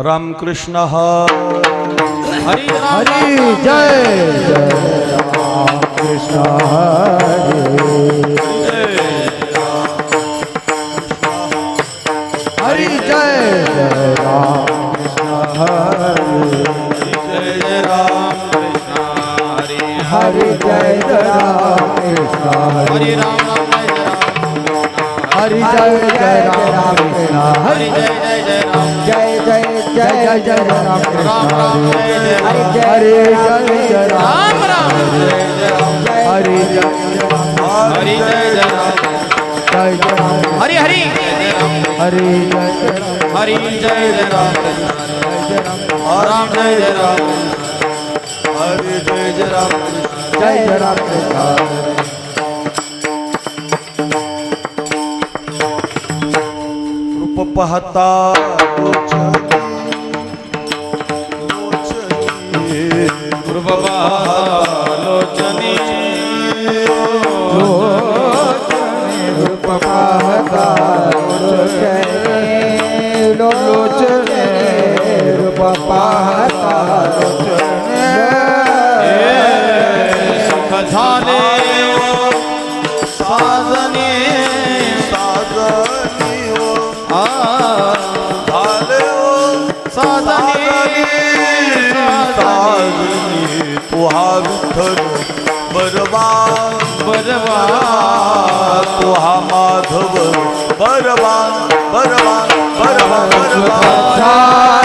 रामकृष्ण हरी हरी जय राम कृष्ण हरी जय राम कृष्ण हरि जय राम कृष्ण हरि राम हरि जय राम कृष्ण हरि जय राम जय जय राम कृष्ण हरि जय राम हरि हरि जय राम हरि हरि हरि हरि जय राम राम जय राम हरि जय राम जय राम कृष्ण रूप पाहता रूप लोचनी रूप पाहता लोचने रूप पाहता सुख झाले साजनी साजनी झाले साजनी साजनी तुहा विठ्ठल बरवा बरवा तुहा माधव बरवा बरवा बरवा बरवा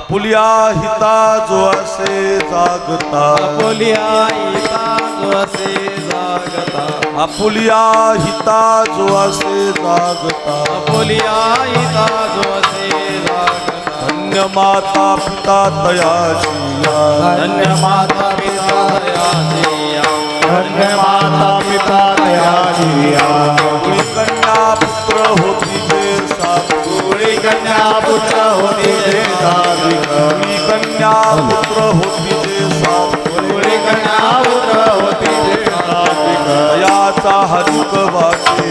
आपुल्या हिता जो असे जागता बोलिया इता जो असे जागता आपुल्या हिता जो असे जागता बोलिया इता जो असे जागता धन्य माता पिता तयाचिया धन्य माता पिता दयाचिया धन्य माता पिता दयाचिया कुळी कन्या पुत्र होती जे सात कुळी कन्या पुत्र होती जे साधिक कुळी कन्या पुत्र होती जे सात कुळी कन्या पुत्र होती जे सात्विक तयाचा हरिक वाटे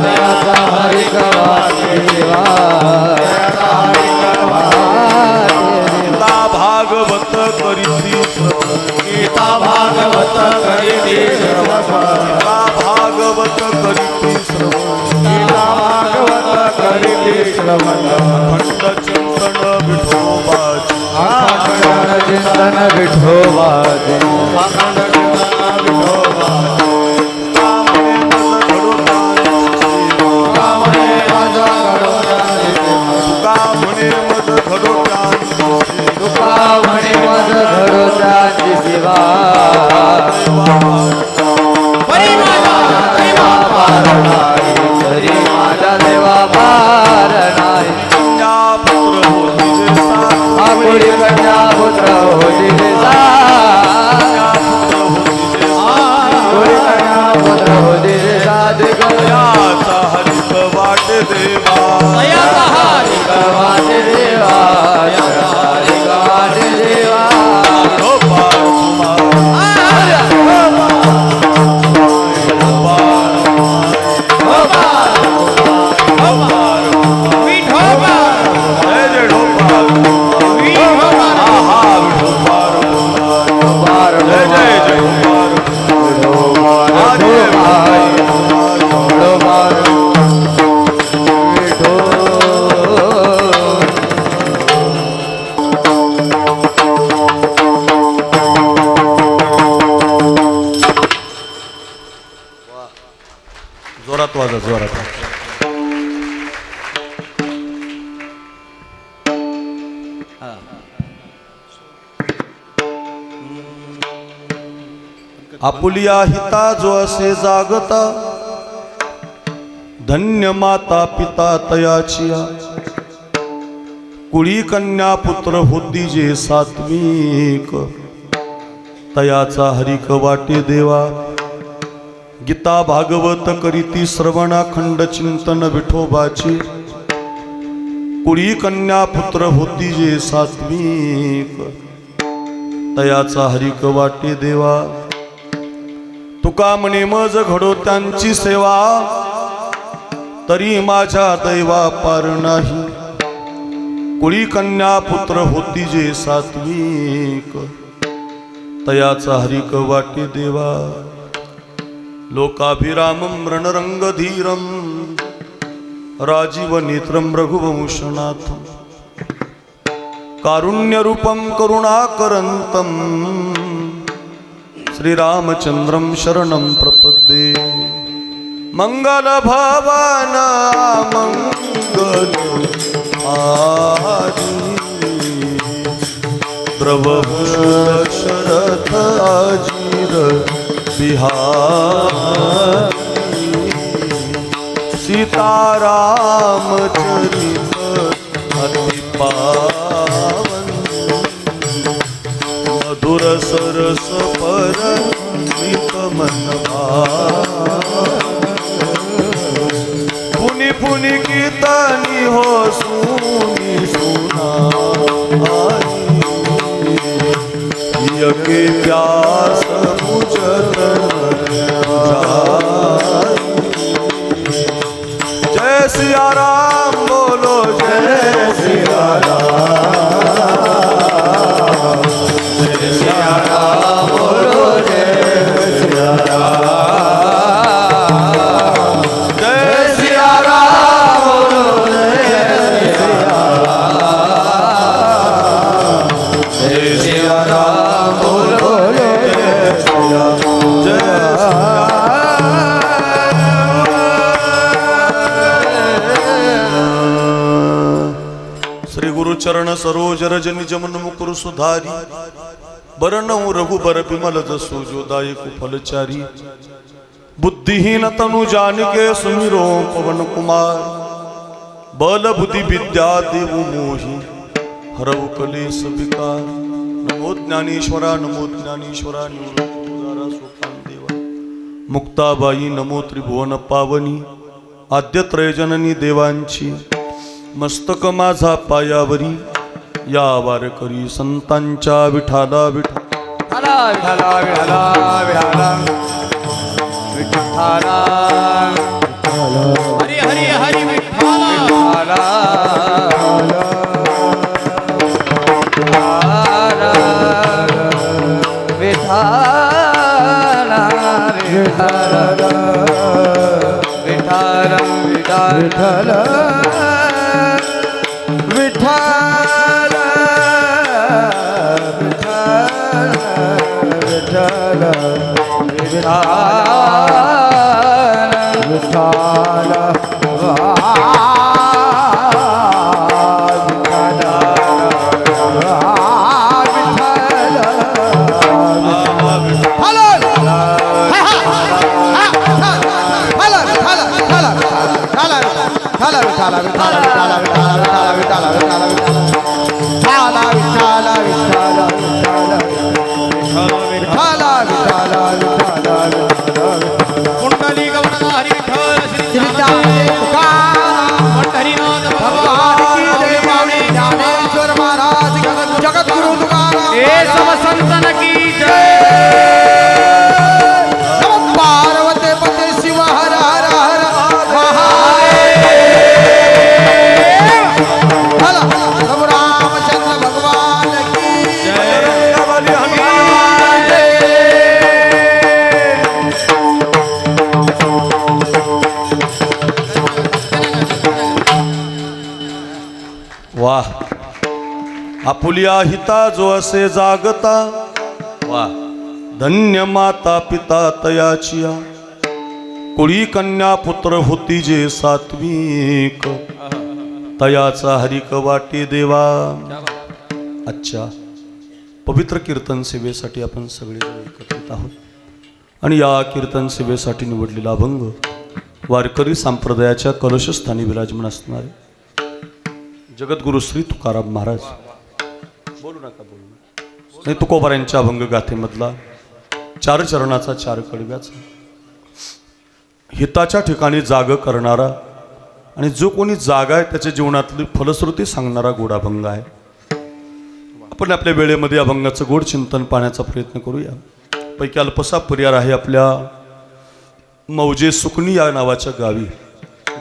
दयाचा हरिक वाटे देवा दयाचा हरिक वाटे गीता भागवत करीती श्रवण गीता भागवत करीती श्रवण गीता भागवत करीती श्रवण गीता भागवत करीती श्रवण खंड चिंतन विठोबाची अखंड चिंतन विठोबाचे अखंड चिंतन विठोबा कामने मज घडोत्यांची तुका म्हणे मज घडोत्यांची सेवा हरी माझा देवा पारणाई तरी माझा देवा पारणाई कन्या पुत्र होती जे सात आपुडी कन्या पुत्र होती जे आपुडी कन्या पुत्र होती जे साधिक तयाचा हरिक वाटे देवा दयाचा हरिक वाटे देवा हरिक वाटे देवा विठोबा कुमार विठोबा जय जय ढोबा आहा विठोबा जय जय जय ढोबा जोरात वाजा जोरात आपुलिया हिता जो असे जागता धन्य माता पिता तयाचिया कुळी कन्या पुत्र होती जे सात्विक तयाचा हरिक वाटे देवा गीता भागवत करीती श्रवणाखंड चिंतन विठोबाची कुळी कन्या पुत्र होती जे सात्विक तयाचा हरिक वाटे देवा तुका म्हणे मज घडो त्यांची सेवा तरी माझ्या दैवा पार नाही कुळी कन्या पुत्र होती जे सात्विक तयाचा हरिक वाटे देवा लोकाभिरामं रणरंगधीरं राजीवनेत्रं रघुवंशनाथं कारुण्यरूपं करुणाकरन्तं श्रीरामचन्द्रं शरणं प्रपद्ये मङ्गलभवन मङ्गल आदि द्रवभूषण शरथ अजीर बिहारी सीताराम चरित अति पावन मधुर सरस पर मन पुनि पुनि कीर्तनी हो सुनी सुना के प्यास बुझत जय सिया राम बोलो जय सिया राम जय सिया राम बोलो जय सिया राम जय सिया राम बोलो जय सिया राम जय सिया राम बोलो जय सिया जय चरण सरोज रज निज मन मुकुर सुधारी बरनऊ रघुबर बिमल जसु जोदायक फलचारी बुद्धिहीन तनु जानिके सुमिरो पवन कुमार बल बुद्धि विद्या देव मोहि हरऊ कलेश विकार नमो ज्ञानेश्वरा निवृत्तिदारा सोपान देवा मुक्ताबाई नमो त्रिभुवन पावनी आद्यत्रय जननी देवांची मस्तक माझा पायावरी या वारकरी संतांच्या विठाला विठा विठाला विठाला विठाला विठाला हरी हरी हरी विठाला विठाला विठाला विठाला विठाला वाह आपुलिया हिता जो असे जागता वाह धन्य माता पिता तयाचिया कुळी कन्या पुत्र होती जे सात्विक तयाचा हरिक वाटे देवा. अच्छा पवित्र कीर्तन सेवेसाठी आपण सगळे एकत्रित आहोत आणि या कीर्तन सेवेसाठी निवडलेला अभंग वारकरी संप्रदायाच्या कलशस्थानी विराजमान असणारे जगद्गुरु श्री तुकाराम महाराज बोलू नका नाही तुकोबारांच्या अभंग गाथेमधला 4 चरणाचा 4 कडव्याचा हिताच्या ठिकाणी जाग करणारा आणि जो कोणी जागा आहे त्याच्या जीवनातली फलश्रुती सांगणारा गोड अभंग आहे. आपण आपल्या वेळेमध्ये अभंगाचं गोड चिंतन पाहण्याचा प्रयत्न करूया. पैकी अल्पसा पर्याय आहे आपल्या मौजे सुकणी या नावाच्या गावी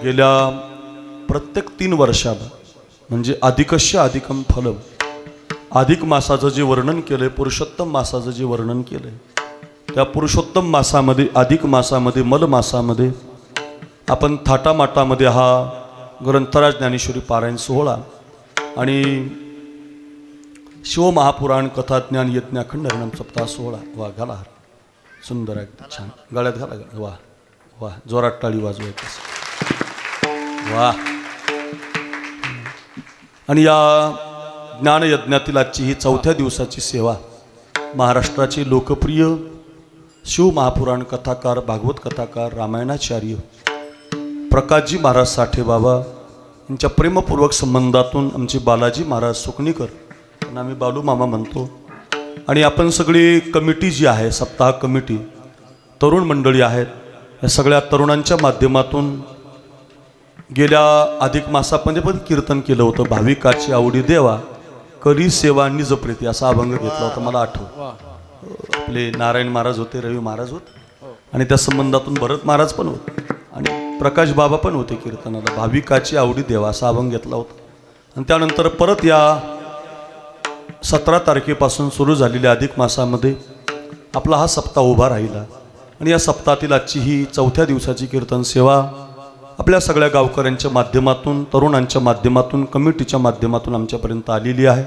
गेल्या प्रत्येक 3 वर्षाला म्हणजे अधिकस्य अधिकम फलम अधिक मासाचं जे वर्णन केलंय पुरुषोत्तम मासाचं जे वर्णन केलंय त्या पुरुषोत्तम मासामध्ये अधिक मासामध्ये मल मासामध्ये आपण थाटामाटामध्ये हा ग्रंथराज ज्ञानेश्वरी पारायण सोहळा आणि शिवमहापुराण कथा ज्ञान यज्ञ अखंड हरिनाम सप्ताह सोहळा वा घाला सुंदर आहे छान गळ्यात घाला वा वा जोरात टाळी वाजवायचं वा. आणि या ज्ञानयज्ञातील आजची ही 4थ्या दिवसाची सेवा महाराष्ट्राचे लोकप्रिय शिवमहापुराण कथाकार भागवत कथाकार रामायणाचार्य प्रकाशजी महाराज साठे बाबा यांच्या प्रेमपूर्वक संबंधातून आमचे बालाजी महाराज सुकणीकर त्यांना आम्ही बालू मामा म्हणतो आणि आपण सगळी कमिटी जी आहे सप्ताह कमिटी तरुण मंडळी आहेत या सगळ्या तरुणांच्या माध्यमातून गेल्या अधिक मासामध्ये पण कीर्तन केलं होतं भाविकाची आवडी देवा करी सेवा निज प्रीती असा अभंग घेतला होता मला आठवतं. आपले नारायण महाराज होते रवी महाराज होते आणि त्या संबंधातून भरत महाराज पण होते आणि प्रकाश बाबा पण होते कीर्तनाला भाविकाची आवडी देवा असा अभंग घेतला होता. आणि त्यानंतर परत या 17 तारखेपासून सुरू झालेल्या अधिक मासामध्ये आपला हा सप्ताह उभा राहिला आणि या सप्ताहातील आजची ही 4थ्या दिवसाची कीर्तन सेवा आपल्या सगळ्या गावकऱ्यांच्या माध्यमातून तरुणांच्या माध्यमातून कमिटीच्या माध्यमातून आमच्यापर्यंत आलेली आहे.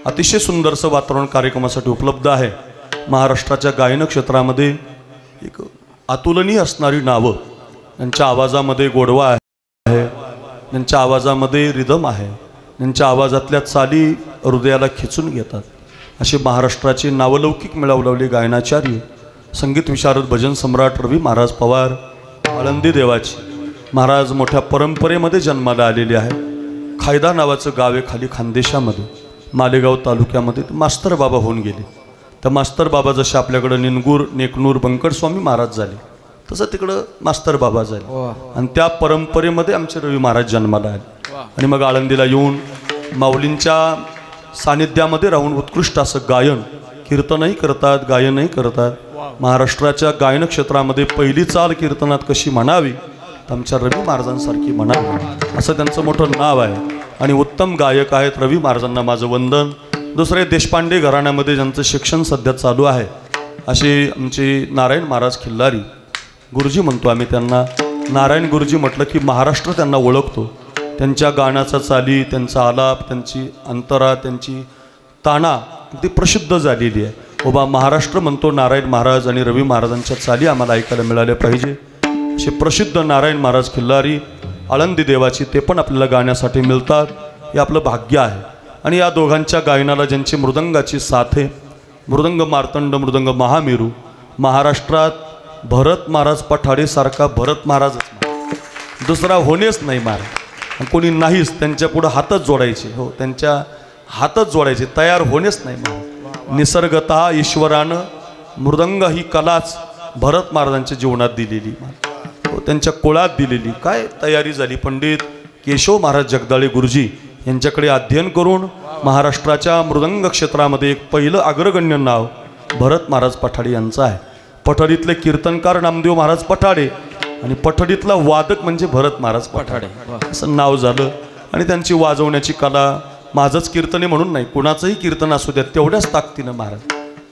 अतिशय सुंदरसं वातावरण कार्यक्रमासाठी उपलब्ध आहे. महाराष्ट्राच्या गायन क्षेत्रामध्ये एक अतुलनीय असणारी नावं त्यांच्या आवाजामध्ये गोडवा आहे त्यांच्या आवाजामध्ये रिदम आहे यांच्या आवाजातल्या चाली हृदयाला खिचून घेतात. असे महाराष्ट्राचे नावलौकिक मिळवलेले गायनाचार्य, संगीत विशारद, भजन सम्राट रवी महाराज पवार आळंदी देवाची महाराज मोठ्या परंपरेमध्ये जन्माला आलेले आहे. खायदा नावाचं गाव आहे खाली खानदेशामध्ये, मालेगाव तालुक्यामध्ये. मास्तर बाबा होऊन गेले. त्या मास्तर बाबा जसे आपल्याकडं निनगूर नेकनूर बंकटस्वामी महाराज झाले, तसं तिकडं मास्तर बाबा झाले. आणि त्या परंपरेमध्ये आमचे रवी महाराज जन्माला आले. आणि मग आळंदीला येऊन माऊलींच्या सानिध्यामध्ये राहून उत्कृष्ट असं गायन, कीर्तनही करतात, गायनही करतात. महाराष्ट्राच्या गायन क्षेत्रामध्ये पहिली चाल कीर्तनात कशी म्हणावी, तर आमच्या रवी महाराजांसारखी म्हणावी असं त्यांचं मोठं नाव आहे. आणि उत्तम गायक आहेत. रवी महाराजांना माझं वंदन. दुसरे देशपांडे घराण्यामध्ये ज्यांचं शिक्षण सध्या चालू आहे असे आमचे नारायण महाराज खिल्लारी गुरुजी म्हणतो आम्ही त्यांना. नारायण गुरुजी म्हटलं की महाराष्ट्र त्यांना ओळखतो. त्यांच्या गाण्याचा चाली, त्यांचा आलाप, त्यांची अंतरा, त्यांची ताना ती प्रसिद्ध झालेली आहे. बाबा महाराष्ट्र म्हणतो नारायण महाराज आणि रवी महाराजांच्या चाली आम्हाला ऐकायला मिळाल्या पाहिजे. असे प्रसिद्ध नारायण महाराज खिल्लारी आळंदी देवाची, ते पण आपल्याला गाण्यासाठी मिळतात. हे आपलं भाग्य आहे. आणि या दोघांच्या गायनाला ज्यांची मृदंगाची साथ आहे, मृदंग मार्तंड, मृदंग महामेरू, महाराष्ट्रात भरत महाराज पठाडेसारखा भरत महाराजच नाही, दुसरा होणेच नाही महाराज. कोणी नाहीच, त्यांच्या पुढं हातच जोडायचे. हो, त्यांच्या हातच जोडायचे, तयार होणेच नाही महाराज. निसर्गतः ईश्वरानं मृदंग ही कलाच भरत महाराजांच्या जीवनात दिलेली, त्यांच्या कुळात दिलेली. काय तयारी झाली. पंडित केशव महाराज जगदाळे गुरुजी यांच्याकडे अध्ययन करून महाराष्ट्राच्या मृदंग क्षेत्रामध्ये एक पहिलं अग्रगण्य नाव भरत महाराज पठाडे यांचं आहे. पठडीतले कीर्तनकार नामदेव महाराज पठाडे आणि पठडीतला वादक म्हणजे भरत महाराज पठाडे असं नाव झालं. आणि त्यांची वाजवण्याची कला, माझंच कीर्तने म्हणून नाही, कुणाचंही कीर्तन असू द्या तेवढ्याच ताकदीनं महाराज,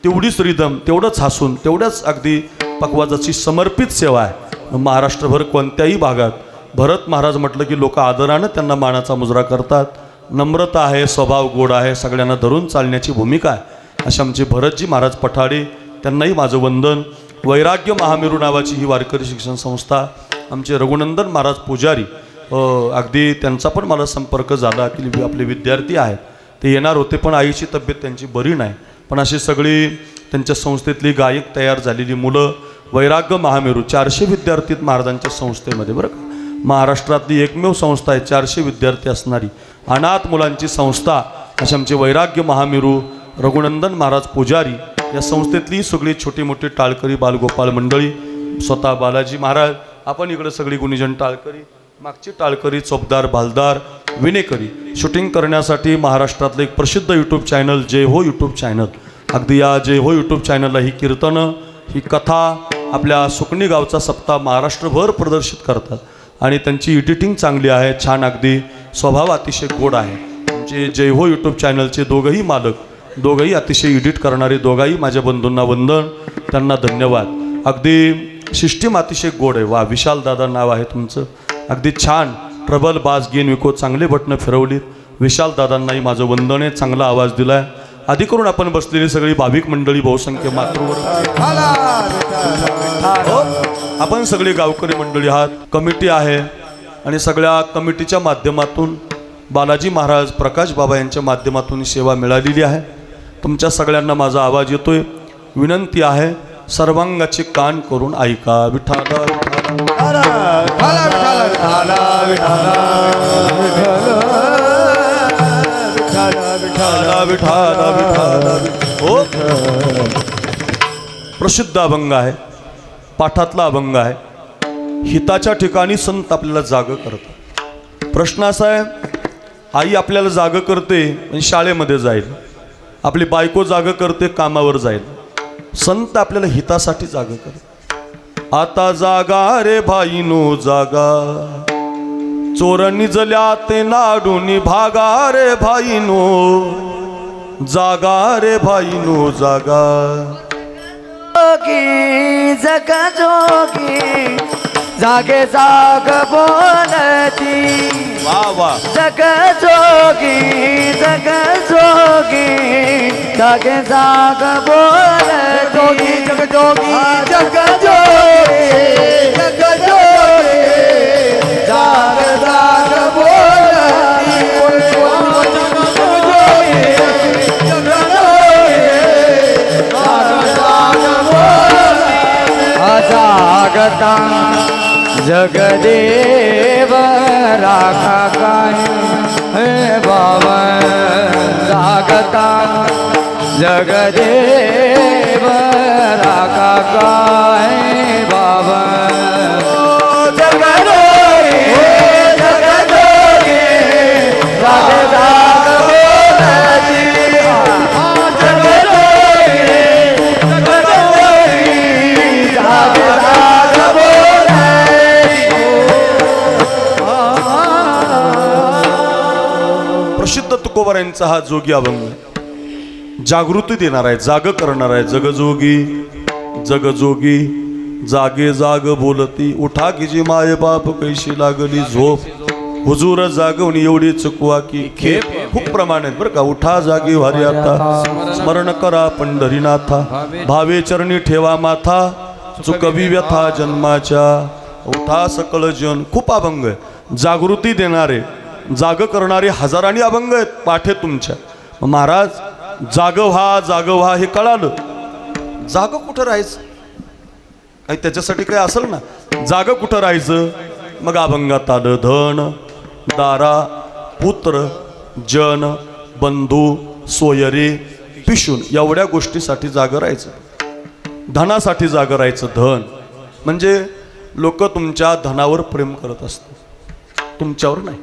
तेवढीच रिदम, तेवढंच हसून, तेवढ्याच अगदी पकवाजाची समर्पित सेवा आहे. महाराष्ट्रभर कोणत्याही भागात भरत महाराज म्हटलं की लोक आदरानं त्यांना मानाचा मुजरा करतात. नम्रता आहे, स्वभाव गोड आहे, सगळ्यांना धरून चालण्याची भूमिका आहे. असे आमचे भरतजी महाराज पठाडे, त्यांनाही माझं वंदन. वैराग्य महामेरू नावाची ही वारकरी शिक्षण संस्था, आमचे रघुनंदन महाराज पुजारी, अगदी त्यांचा पण मला संपर्क झाला की आपले विद्यार्थी आहेत, ते येणार होते पण आईची तब्येत त्यांची बरी नाही. पण अशी सगळी त्यांच्या संस्थेतली गायक तयार झालेली मुलं, वैराग्य महामेरू 400 विद्यार्थी महाराजांच्या संस्थेमध्ये. बरं का, महाराष्ट्रातली एकमेव संस्था आहे 400 विद्यार्थी असणारी अनाथ मुलांची संस्था. असे आमचे वैराग्य महामेरू रघुनंदन महाराज पुजारी, या संस्थेतली सगळी छोटी मोठी टाळकरी बालगोपाळ मंडळी, स्वतः बालाजी महाराज, आपण इकडे सगळी गुणीजन टाळकरी, मागची टाळकरी, चोपदार, भालदार, विनेकरी. शूटिंग करण्यासाठी महाराष्ट्रातलं एक प्रसिद्ध यूट्यूब चॅनल जय हो यूट्यूब चॅनल, अगदी या जय हो यूट्यूब चॅनलला ही कीर्तनं, ही कथा आपल्या सुकणी गावचा सप्ताह महाराष्ट्रभर प्रदर्शित करतात. आणि त्यांची एडिटिंग चांगली आहे, छान, अगदी स्वभाव अतिशय गोड आहे. म्हणजे जय हो यूट्यूब चॅनलचे दोघंही मालक, दोघंही अतिशय एडिट करणारे, दोघाही माझ्या बंधूंना वंदन, त्यांना धन्यवाद. अगदी सिस्टीम अतिशय गोड आहे. वा, विशाल दादा नाव आहे तुमचं, अगदी छान. ट्रबल, बास, गेन, विको चांगले बटणं फिरवलीत. विशाल दादांनाही माझं वंदन आहे, चांगला आवाज दिला आहे. आधी करून आपण बसलेली सगळी भाविक मंडळी, बहुसंख्य मातृवर्ग, आपण सगळे गावकरी मंडळी आहात. कमिटी आहे आणि सगळ्या कमिटीच्या माध्यमातून बालाजी महाराज, प्रकाश बाबा यांच्या माध्यमातून सेवा मिळालेली आहे. तुमच्या सगळ्यांना माझा आवाज येतोय. विनंती आहे सर्वांगाचे कान करून ऐका. विठाला विठाला विठाला. हो, प्रसिद्ध अभंग आहे, पाठातला अभंग आहे. हिताच्या ठिकाणी संत आपल्याला जाग करतात. प्रश्न असा आहे, आई आपल्याला जाग करते म्हणजे शाळेमध्ये जाईल, आपली बायको जाग करते कामावर जाईल, संत आपल्याला हितासाठी जाग करते. आता जागा रे भाईनो जागा, चोर निजल्या ते नाडूनी भागा रे भाईनो, जागा रे भाईनो जागा. जोगी जग जोगी जागे जाग बोलती, वा वा, जग जोगी जागे जाग बोलती. जोगी जग जोगी जग जोगी जाग जाग बोलती. राखा काय हे बाबा जागता जगदेव राखा काय बाबा जगदोरी जगदोरी राधे जाग बोलती जगदोरी जगदोरी राधे जाग बोलती प्रसिद्ध तुकोबारायांचा हा जोगी अभंग जागृती देणार आहे, जाग करणार आहे. जगजोगी जगजोगी जागे जाग बोलती उठा की जी माय बाप कैशी लागली झोप हुजूर जागवणी एवढी चुकवा की खेप. खूप प्रमाण आहेत बरं का. उठा जागी वारी आता स्मरण करा पंढरीनाथा भावे चरणी ठेवा माथा चुकवी व्यथा जन्माच्या उठा सकळ जन. खूप अभंग आहे जागृती देणारे जाग करणारे हजारांनी अभंग आहेत पाठे तुमच्या. महाराज जाग व्हा हे कळालं. जाग कुठं राहायचं काही त्याच्यासाठी काय असेल ना. जाग कुठं राहायचं मग अभंगात आलं धन दारा पुत्र जन बंधू सोयरे पिशून एवढ्या गोष्टीसाठी जाग राहायचं. धनासाठी जाग राहायचं. धन म्हणजे लोक तुमच्या धनावर प्रेम करत असतात तुमच्यावर नाही.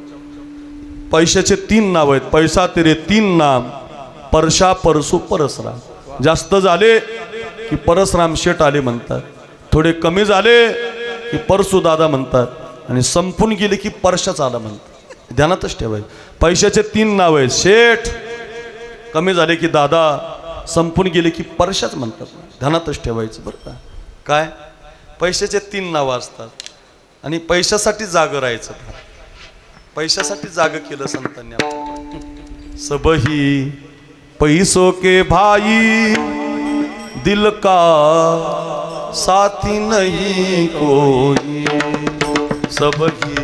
पैशाचे 3 नाव आहेत. पैसा तेरे 3 नाम परशा परसू परसराम. जास्त झाले की परसराम शेठ आले म्हणतात, थोडे कमी झाले की परसू दादा म्हणतात आणि संपून गेले की परशाच आला म्हणतात. ध्यानातच ठेवायचं. पैशाचे 3 नाव आहेत. शेठ कमी झाले की दादा संपून गेले की परशाच म्हणतात. ध्यानातच ठेवायचं बरं का. काय पैशाचे 3 नावं असतात आणि पैशासाठी जाग राहायचं. पैशासाठी जाग केलं संतांनी आपल्याला. सबही पैसों के भाई दिल का साथी नहीं कोई. सबही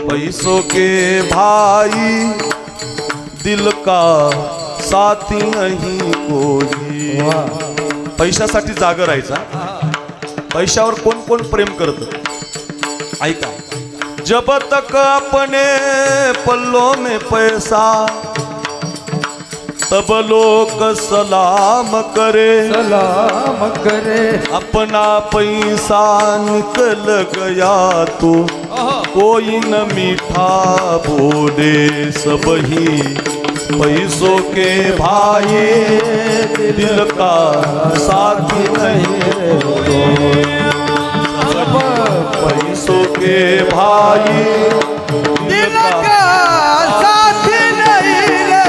पैसों के भाई दिल का साथी नहीं कोई. पैशासाठी जाग राहायचा. पैशावर कोण कोण प्रेम करत ऐका. जब तक अपने पल्लों में पैसा तब लोग सलाम करे. सलाम करे अपना पैसा निकल गया तो कोई न मीठा बोले. सबही पैसों के भाई दिल का साथी नहीं कोई. पैसों के भाई दिल का साथी नहीं रे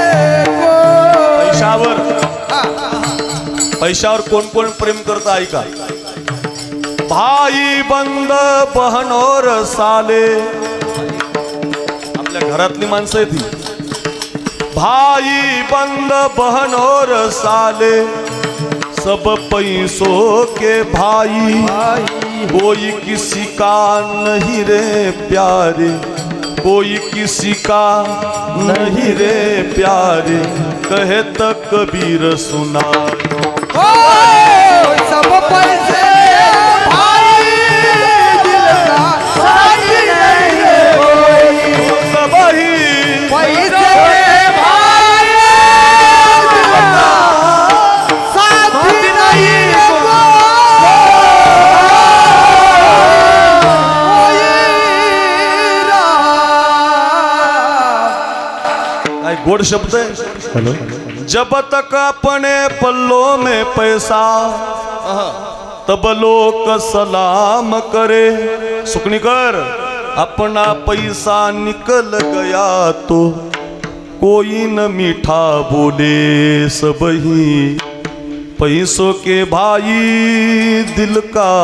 पैशावर कोण कोण प्रेम करतं ऐका. भाई बंद बहनोर साले आपल्या घरातली माणसं आहेत ही. भाई बंद बहनोर साले सब पैसों के भाई. कोई किसी का नहीं रे प्यारे कोई किसी का नहीं रे प्यारे कहे तो कबीर सुना. सब पैसे भाई दिल का साथी नहीं कोई. सबही पैसे भाई दिल का साथी नहीं काय गोड शब्द आहे. जब तक अपने पल्लों में पैसा तब लोग सलाम करे. सुकनीकर अपना पैसा निकल गया तो कोई न मीठा बोले. सबही पैसों के भाई दिल का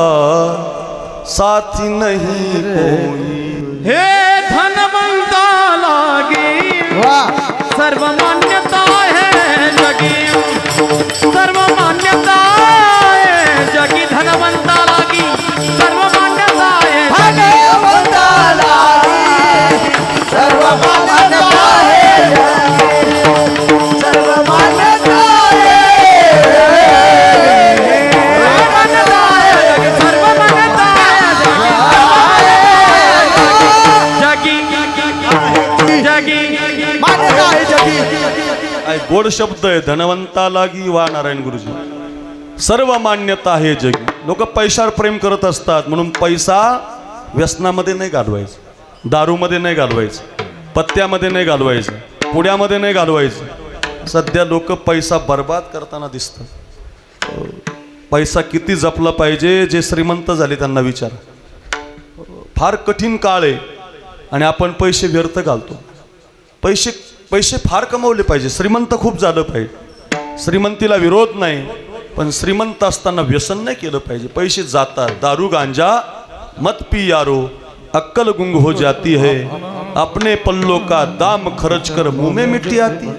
साथी नहीं कोई. हे धनवंता लागी सर्व मान्यता है जगी. सर्व मान्यता है जगी. धनवंता लागी सर्व मान्यता है भगवंता लागी सर्व मान्यता है. सर्व मान्यता सर्व मान्यता है काय गोड शब्द आहे, धनवंता लागी वा नारायण गुरुजी सर्व मान्यता आहे जगी. लोक पैशावर प्रेम करत असतात म्हणून पैसा व्यसनामध्ये नाही घालवायचा, दारूमध्ये नाही घालवायचं, पत्त्यामध्ये नाही घालवायचं, पुण्यामध्ये नाही घालवायचं. सध्या लोक पैसा बर्बाद करताना दिसतात. पैसा किती जपला पाहिजे, जे श्रीमंत झाले त्यांना विचार. फार कठीण काळ आहे आणि आपण पैसे व्यर्थ घालतो. पैसे फार कमवले पाहिजे, श्रीमंत खूप झालं पाहिजे. श्रीमंतीला विरोध नाही, पण श्रीमंत असताना व्यसन नाही केलं पाहिजे. पैसे जातात, दारू गांजा मत पी यारो, अक्कल गुंग हो जाती है, अपने पल्लों का दाम खर्च कर मुंह में मिट्टी आती.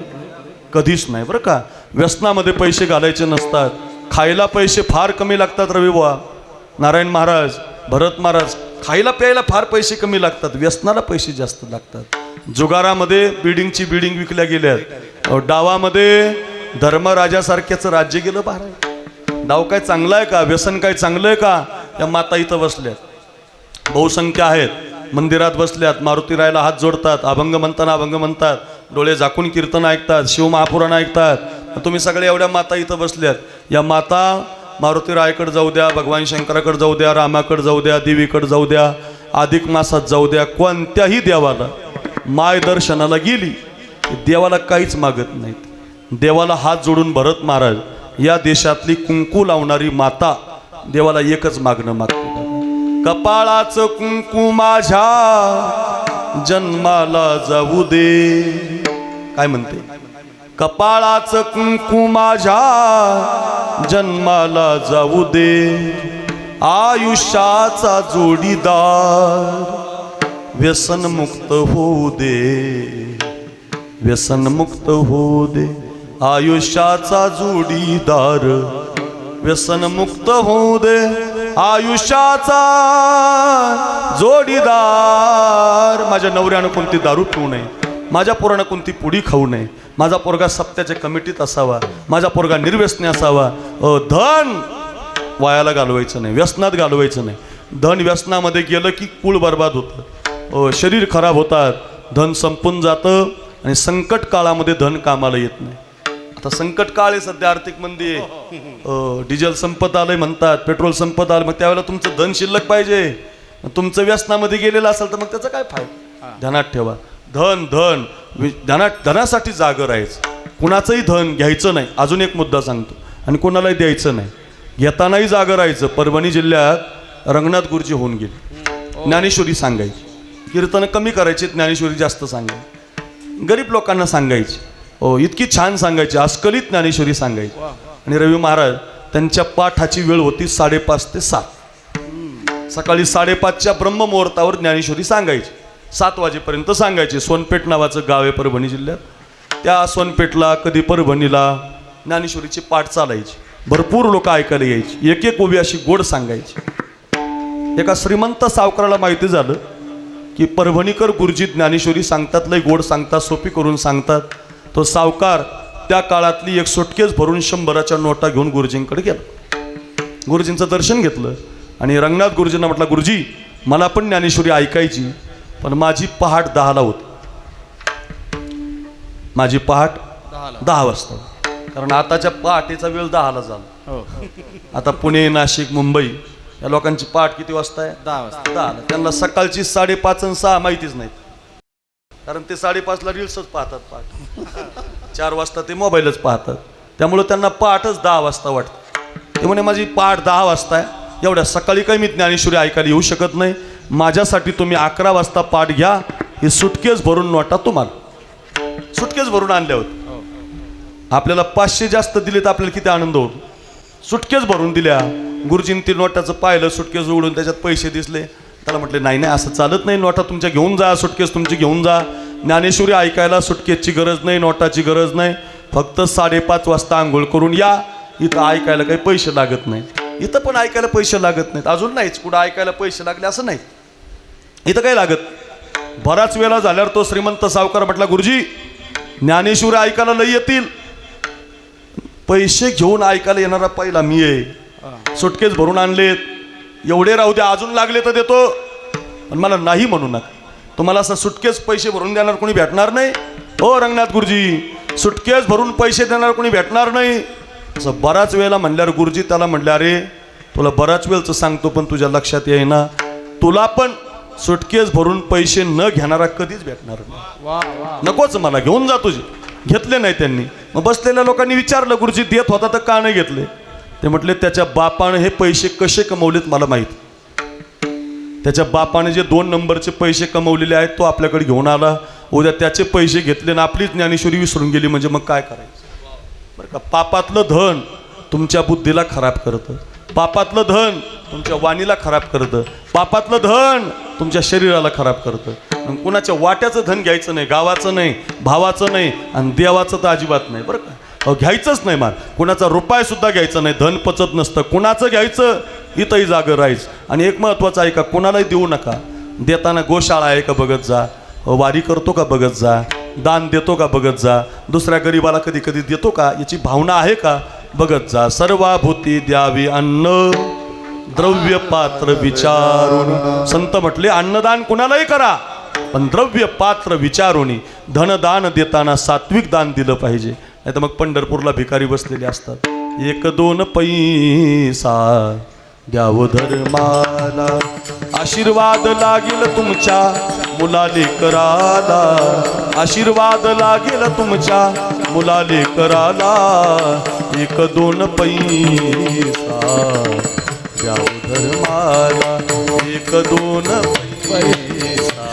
कधीच नाही बरं का. व्यसनामध्ये पैसे घालायचे नसतात. खायला पैसे फार कमी लागतात. रविबुवा, नारायण महाराज, भरत महाराज, खायला प्यायला फार पैसे कमी लागतात, व्यसनाला पैसे जास्त लागतात. जुगारामध्ये बिल्डिंगची बिल्डिंग विकल्या गेल्यात. डावामध्ये धर्मराजासारख्याचं राज्य गेलं बाहेर. डाव काय चांगला आहे का? व्यसन काय चांगलं आहे का? या माता इथं बसल्यात, बहुसंख्य आहेत, मंदिरात बसल्यात, मारुती रायला हात जोडतात, अभंग म्हणताना अभंग म्हणतात, डोळे झाकून कीर्तन ऐकतात, शिवमहापुराण ऐकतात. तुम्ही सगळे एवढ्या माता इथं बसल्यात. या माता मारुती रायकडे जाऊ द्या, भगवान शंकराकडे जाऊ द्या, रामाकडे जाऊ द्या, देवीकडे जाऊ द्या, अधिक मासात जाऊ द्या, कोणत्याही देवाला माय दर्शनाला गेली, देवाला काहीच मागत नाहीत. देवाला हात जोडून भरत महाराज, या देशातली कुंकू लावणारी माता देवाला एकच मागणं मागते. कपाळाचं कुंकू माझ्या जन्माला जाऊ दे. काय म्हणते? कपाळाचं कुंकू माझ्या जन्माला जाऊ दे, आयुष्याचा जोडीदार व्यसनमुक्त होऊ दे, व्यसनमुक्त होऊ दे, आयुष्याचा जोडीदार व्यसनमुक्त होऊ दे, आयुष्याचा जोडीदार. माझ्या नवऱ्यानं कोणती दारू पिऊ नये, माझ्या पोरानं कोणती पुडी खाऊ नये, माझा पोरगा सप्त्याच्या कमिटीत असावा, माझा पोरगा निर्व्यसनी असावा. धन वायाला घालवायचं नाही, व्यसनात घालवायचं नाही. धन व्यसनामध्ये गेलं की कुळ बर्बाद होतं, शरीर खराब होतात, धन संपून जातं आणि संकट काळामध्ये धन कामाला येत नाही. आता संकट काळ आहे सध्या, आर्थिक मंदी आहे, डिझेल संपत आलंय म्हणतात, पेट्रोल संपत आलं. मग त्यावेळेला तुमचं धन शिल्लक पाहिजे. तुमचं व्यसनामध्ये गेलेलं असेल तर मग त्याचा काय फायदा? ध्यानात ठेवा, धन धन धनासाठी जागं राहायचं. कुणाचंही धन घ्यायचं नाही. अजून एक मुद्दा सांगतो, आणि कोणालाही द्यायचं नाही. घेतानाही जागं राहायचं. परभणी जिल्ह्यात रंगनाथ गुरुजी होऊन गेले. ज्ञानेश्वरी सांगायची, कीर्तन कमी करायची, ज्ञानेश्वरी जास्त सांगायची, गरीब लोकांना सांगायची. इतकी छान सांगायची, अस्खलित ज्ञानेश्वरी सांगायची. आणि रवी महाराज त्यांच्या पाठाची वेळ होती 5:30 ते 7. सकाळी 5:30च्या ब्रह्ममुहूर्तावर ज्ञानेश्वरी सांगायची, 7 वाजेपर्यंत सांगायची. सोनपेठ नावाचं गाव आहे परभणी जिल्ह्यात. त्या सोनपेठला कधी परभणीला ज्ञानेश्वरीची पाठ चालायची. भरपूर लोक ऐकायला यायची. एक एक ओवी अशी गोड सांगायची. एका श्रीमंत सावकाराला माहिती झालं की परभणीकर गुरुजी ज्ञानेश्वरी सांगतात, लय गोड सांगतात, सोपी करून सांगतात. तो सावकार त्या काळातली एक सुटकेस भरून 100च्या नोटा घेऊन गुरुजींकडे गेला. गुरुजींचं दर्शन घेतलं आणि रंगनाथ गुरुजींना म्हटलं, गुरुजी मला पण ज्ञानेश्वरी ऐकायची, पण माझी पहाट 10ला होती. माझी पहाट 10 वाजता, कारण आताच्या पहाटेचा वेळ 10ला झाला. आता पुणे, नाशिक, मुंबई या लोकांची पहाट किती वाजता आहे? 10 वाजता. 10ला. त्यांना सकाळची 5:30 आणि 6 माहितीच नाही, कारण ते 5:30ला रील्सच पाहतात. पहाट 4 वाजता ते मोबाईलच पाहतात. त्यामुळे त्यांना पहाटच 10 वाजता वाटतं. ते म्हणे माझी पहाट 10 वाजता आहे, एवढ्या सकाळी काही मी ज्ञानेश्वरी ऐकायला येऊ शकत नाही, माझ्यासाठी तुम्ही 11 वाजता पाठ घ्या. ही सुटकेस भरून नोटा तुम्हाला, सुटकेस भरून आणल्या होत्या. आपल्याला 500 जास्त दिले तर आपल्याला किती आनंद होतो. सुटकेस भरून दिल्या. गुरुजींनी ती नोटाचं पाहिलं, सुटकेस उघडून त्याच्यात पैसे दिसले. त्याला म्हटले, नाही नाही असं चालत नाही, नोटा तुमच्या घेऊन जा, सुटकेस तुमची घेऊन जा. ज्ञानेश्वरी ऐकायला सुटकेसची गरज नाही, नोटाची गरज नाही, फक्त 5:30 वाजता आंघोळ करून या. इथं ऐकायला काही पैसे लागत नाही. इथं पण ऐकायला पैसे लागत नाहीत. अजून नाहीच कुठं ऐकायला पैसे लागले असं नाही, इथं काही लागत. बराच वेळा झाल्यावर तो श्रीमंत सावकार म्हटला, गुरुजी ज्ञानेश्वरी ऐकायला लई येतील, पैसे घेऊन ऐकायला येणारा पहिला मी आहे. सुटकेस भरून आणलेत, एवढे राहू द्या, अजून लागले तर देतो, पण मला नाही म्हणू नका. तुम्हाला असं सुटकेस पैसे भरून देणार कोणी भेटणार नाही. हो रंगनाथ गुरुजी, सुटकेस भरून पैसे देणार कोणी भेटणार नाही. असं बराच वेळेला म्हणल्यावर गुरुजी त्याला म्हणले, अरे तुला बराच वेळचं सांगतो पण तुझ्या लक्षात येईना, तुला पण सुटकेस भरून पैसे न घेणारा कधीच भेटणार नाही. नकोच मला, घेऊन जा तुझे. घेतले नाही त्यांनी. मग बसलेल्या लोकांनी विचारलं, गुरुजी देत होता तर का नाही घेतले? ते म्हटले, त्याच्या बापाने हे पैसे कसे कमवलेत मला माहीत. त्याच्या बापाने जे 2 नंबरचे पैसे कमवलेले आहेत तो आपल्याकडे घेऊन आला. उद्या त्याचे पैसे घेतले ना आपलीच ज्ञानेश्वरी विसरून गेली म्हणजे मग काय करायचं? बरं का, पापातलं धन तुमच्या बुद्धीला खराब करतं, पापातलं धन तुमच्या वाणीला खराब करतं, पापातलं धन तुमच्या शरीराला खराब करतं. कुणाच्या वाट्याचं धन घ्यायचं नाही, गावाचं नाही, भावाचं नाही, आणि देवाचं तर अजिबात नाही. बरं का, घ्यायचंच नाही. मार कुणाचा रुपया सुद्धा घ्यायचा नाही, धन पचत नसतं. कुणाचं घ्यायचं इथंही जागं राहायचं. आणि एक महत्त्वाचं आहे का, कोणालाही देऊ नका. देताना गोशाळा आहे का बघत जा, वारी करतो का बघत जा, दान देतो का बघत जा, दुसऱ्या गरीबाला कधी कधी देतो का याची भावना आहे का बघत जा. सर्वाभूती द्यावी अन्न द्रव्य पात्र विचारून. संत म्हटले, अन्नदान कुणालाही करा पण द्रव्य पात्र विचारून. धनदान देताना सात्विक दान दिलं पाहिजे. नाही तर मग पंढरपूरला भिकारी बसलेले असतात. 1-2 पैसा द्याव धर्माला, आशीर्वाद लागेल तुमच्या मुलाले कराला, आशीर्वाद लागेल तुमच्या मुलाले कराला. 1-2 पैसा द्याव धर्माला, 1-2 पैसा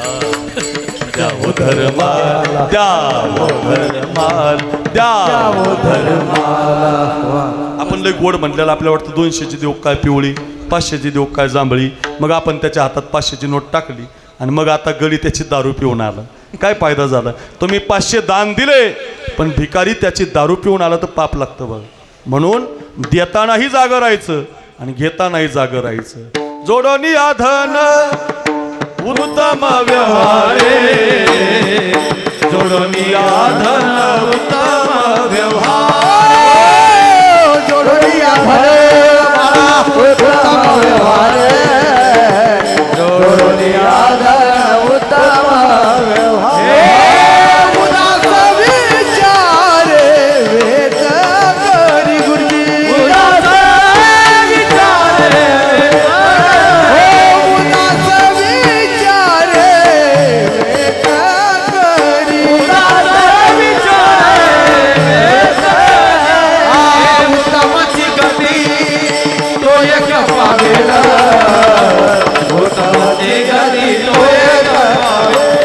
द्याव धर्माला, द्याव धर्माला, द्याव धर्माला. आपण लय गोड म्हटल्याला आपल्याला वाटतं 200ची देऊ काय पिवळी, 500ची देऊ काय जांभळी. मग आपण त्याच्या हातात 500ची नोट टाकली आणि मग आता गडी त्याची दारू पिऊन आला. काय फायदा झाला? तुम्ही 500 दान दिले पण भिकारी त्याची दारू पिऊन आला तर पाप लागतं बघ. म्हणून देतानाही जागं राहायचं आणि घेतानाही जागं राहायचं. जोडोनी धन उत्तम व्यवहारे, जोडोनी धन उत्तम व्यवहार, जोडोनिया धन उत्तम व्यवहार, जोडोनिया धन उत्तम व्यवहार. उदास विचार वेद करी गुरुजी, उदास विचार, उदास विचार वेद करी, उदास विचार उत्तमची गती तो एक पावेला, उत्तमची गती तो एक पावेला,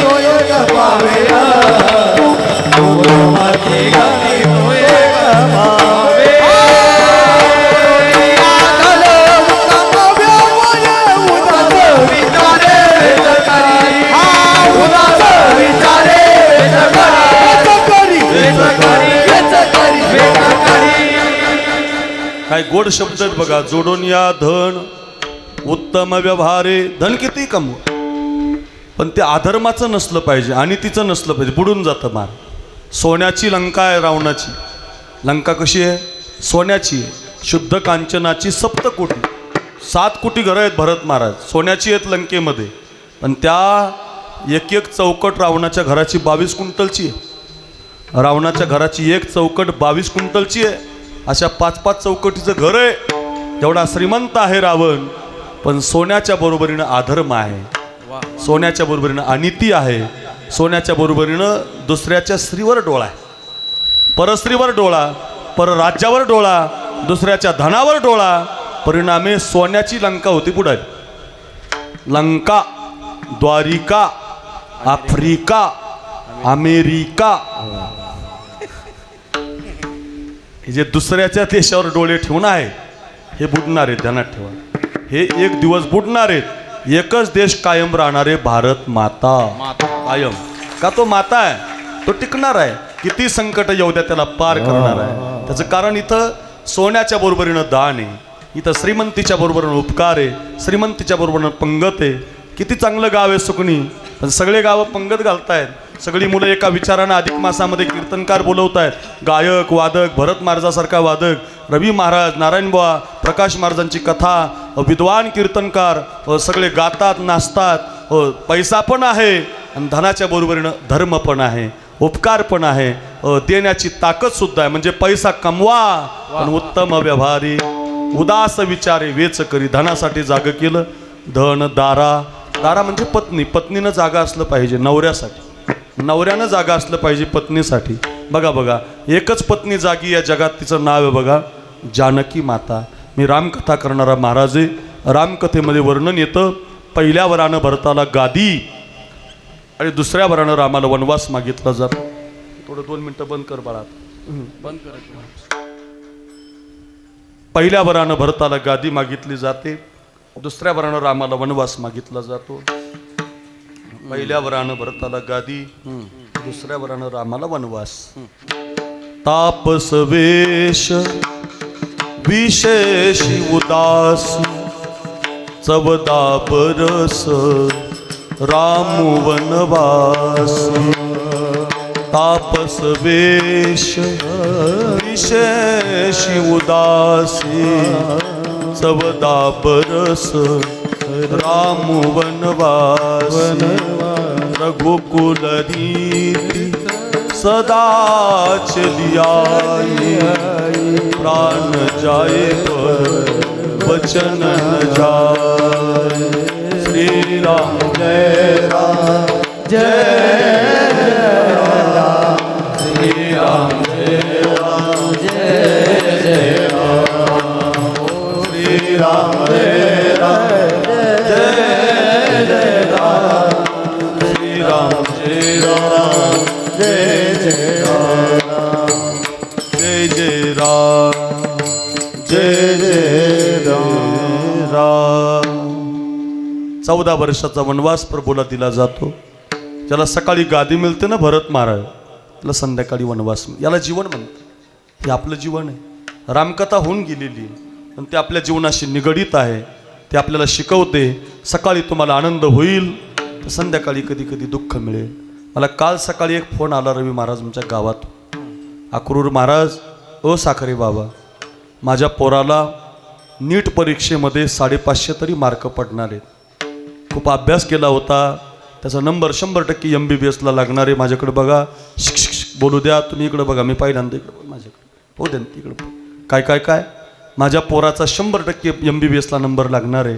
तो एक पावेला, उत्तमची गती तो एक पावेला. उत्तम व्यवहार उदास विचारे वेद करी, उदास विचारे वेद करी, काय गोड शब्द आहेत बघा. जोडोनिया धन उत्तम व्यवहारे. धन किती कमव पण ते अधर्माचं नसलं पाहिजे आणि तिचं नसलं पाहिजे, बुडून जातं मार. सोन्याची लंका आहे रावणाची. लंका कशी आहे? सोन्याची आहे. शुद्ध कांचनाची 7 कोटी, 7 कोटी घरं आहेत भरत महाराज, सोन्याची आहेत लंकेमध्ये. पण त्या एक चौकट रावणाच्या घराची 22 क्विंटलची आहे. रावणाच्या घराची एक चौकट 22 क्विंटलची आहे. अशा 5-5 चौकटीचं घर आहे. एवढा श्रीमंत आहे रावण, पण सोन्याच्या बरोबरीनं अधर्म आहे, सोन्याच्या बरोबरीनं अनिती आहे, सोन्याच्या बरोबरीनं दुसऱ्याच्या स्त्रीवर डोळा आहे, परस्त्रीवर डोळा, परराज्यावर डोळा, दुसऱ्याच्या धनावर डोळा. परिणामे सोन्याची लंका होती बुडाली. लंका, द्वारिका, आफ्रिका, अमेरिका, हे जे दुसऱ्याच्या देशावर डोळे ठेवून आहे हे बुडणार आहेत. ध्यानात ठेवा, हे एक दिवस बुडणार आहेत. एकच देश कायम राहणारे भारत माता. कायम का? तो माता आहे, तो टिकणार आहे. किती संकट येऊ द्या त्याला पार करणार आहे. त्याचं कारण इथं सोन्याच्या बरोबरीनं दान आहे, इथं श्रीमंतीच्या बरोबरीनं उपकार आहे, श्रीमंतीच्या बरोबरीनं पंगत आहे. किती चांगलं गाव आहे सुकणी, पण सगळे गावं पंगत घालतायत. सगळी मुलं एका विचारानं अधिक मासामध्ये कीर्तनकार बोलवत आहेत. गायक वादक, भरत महाराजासारखा वादक, रवी महाराज, नारायणबुवा, प्रकाश महाराजांची कथा, विद्वान कीर्तनकार सगळे गातात नाचतात. पैसा पण आहे आणि धनाच्या बरोबरीनं धर्म पण आहे, उपकार पण आहे, देण्याची ताकद सुद्धा आहे. म्हणजे पैसा कमवा पण उत्तम व्यवहारी, उदास विचारे वेच करी. धनासाठी जागं केलं, धन दारा, दारा म्हणजे पत्नी, पत्नीनं जागा असलं पाहिजे नवऱ्यासाठी, नवऱ्यानं जागा असलं पाहिजे पत्नीसाठी. बघा बघा, एकच पत्नी जागी या जगात, तिचं नाव आहे बघा जानकी माता. मी रामकथा करणारा महाराज आहे. रामकथेमध्ये वर्णन येतं, पहिल्या वरानं भरताला गादी आणि दुसऱ्या वरानं रामाला वनवास मागितला जातो. थोडं 2 मिनिटं बंद कर बाळा, बंद कर. पहिल्या वरानं भरताला गादी मागितली जाते, दुसऱ्या वरानं रामाला वनवास मागितला जातो. पहिल्या वरानं भरताला गादी, दुसऱ्या वरानं रामाला वनवास. तापस वेश विशेषी उदास, चवदा बरस राम वनवास. तापस वेश विशेषी उदासी, चवदा बरस राम वनवास. रघुकुल रीति सदा चलियाई, प्राण जाए पर वचन न जाए. श्री राम जय राम जय राम, श्री राम जय राम जय जय राम, श्री राम जय राम जय जय राम, श्री राम जय राम जय जय राम, जय जय राम जय जय राम. 14 वर्षाचा वनवास प्रभूला दिला जातो. ज्याला सकाळी गादी मिळते ना भरत महाराज, त्याला संध्याकाळी वनवास. याला जीवन म्हणतात. हे आपलं जीवन आहे. रामकथा होऊन गेलेली आहे, पण ते आपल्या जीवनाशी निगडीत आहे. ते आपल्याला शिकवते. सकाळी तुम्हाला आनंद होईल तर संध्याकाळी कधी कधी दुःख मिळेल. मला काल सकाळी एक फोन आला रवी महाराज आमच्या गावात. अक्रूर महाराज, ओ साखरे बाबा, माझ्या पोराला नीट परीक्षेमध्ये 550 तरी मार्क पडणार आहेत. खूप अभ्यास केला होता, त्याचा नंबर 100% MBBSला लागणार आहे. माझ्याकडे बघा, शिक बोलू द्या, तुम्ही इकडं बघा, मी पहिल्यांदा इकडं माझ्याकडे हो द्या तिकडं. काय काय काय माझ्या पोराचा 100% MBBSला नंबर लागणार आहे.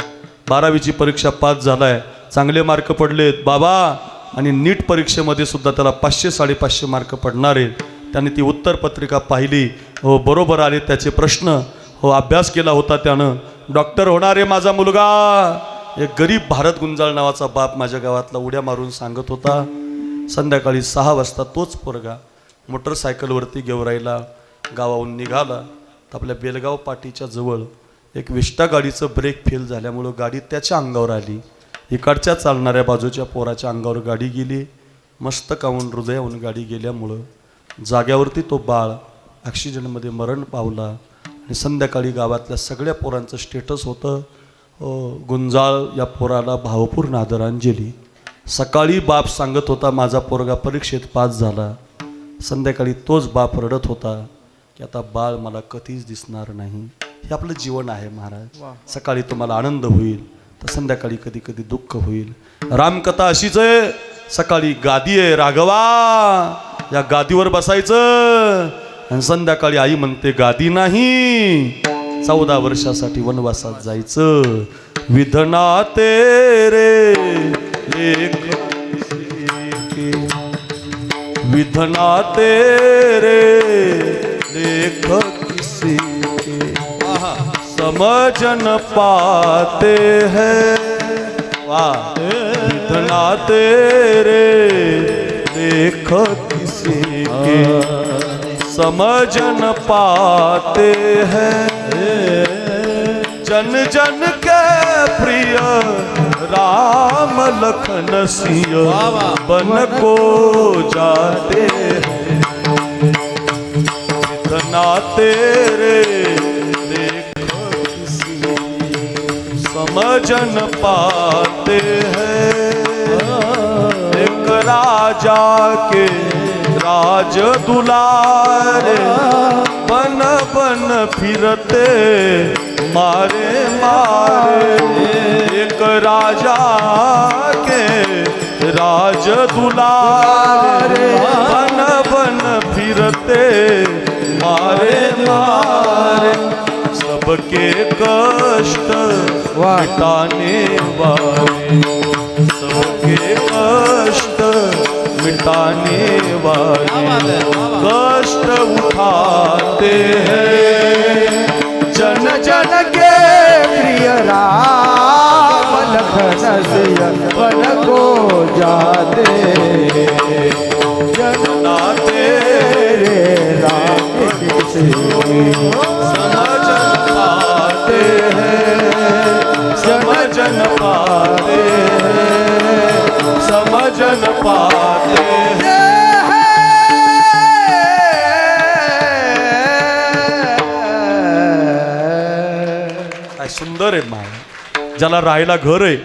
12वीची परीक्षा पास झाला आहे, चांगले मार्क पडलेत बाबा. आणि नीट परीक्षेमध्ये सुद्धा त्याला 500-550 मार्क पडणार आहेत. त्याने ती उत्तरपत्रिका पाहिली, हो बरोबर आले त्याचे प्रश्न, हो अभ्यास केला होता त्यानं. डॉक्टर होणार आहे माझा मुलगा. एक गरीब भारत गुंजाळ नावाचा बाप माझ्या गावातला उड्या मारून सांगत होता. संध्याकाळी 6 वाजता तोच पोरगा मोटरसायकलवरती गेवराईला गावाहून निघाला. तर आपल्या बेलगाव पाटीच्या जवळ एक विष्टा गाडीचं ब्रेक फेल झाल्यामुळं गाडी त्याच्या अंगावर आली. इकडच्या चालणाऱ्या बाजूच्या पोराच्या अंगावर गाडी गेली. मस्तकाहून हृदयाहून गाडी गेल्यामुळं जाग्यावरती तो बाळ ऑक्सिजनमध्ये मरण पावला. आणि संध्याकाळी गावातल्या सगळ्या पोरांचं स्टेटस होतं, गुंजाळ या पोराला भावपूर्ण आदरांजली. सकाळी बाप सांगत होता माझा पोरगा परीक्षेत पास झाला. संध्याकाळी तोच बाप रडत होता की आता बाळ मला कधीच दिसणार नाही. हे आपलं जीवन आहे महाराज. सकाळी तुम्हाला आनंद होईल तर संध्याकाळी कधी कधी दुःख होईल. रामकथा अशीच आहे. सकाळी गादी आहे राघवा, या गादीवर बसायचं. आणि संध्याकाळी आई म्हणते गादी नाही, 14 वर्षासाठी वनवासात जायचं. विधना तेरे लेख, विधना तेरे लेख किसी के समझ न पाते हैं. वाह. विधना तेरे लेख किसी के समझ न पाते हैं. जन जन के प्रिय राम लखन सिंह बन को जाते हैं. इतना तेरे देखो किसी समझ न पाते हैं. एक राजा के राज दुलारे बन बन फिरते मारे मारे. एक राजा के राज दुलारे बन बन फिरते मारे मारे सबके कष्ट मिटाने वाले सबके कष्ट मिटाने वाले कष्ट उठाते हैं जन जन के प्रिय राम लखन सिय वन को जाते जन नाते रे राम समझन पाते हैं समझन पाते हैं समझन पाते हैं काय सुंदर आहे माय ज्याला राहायला घर आहे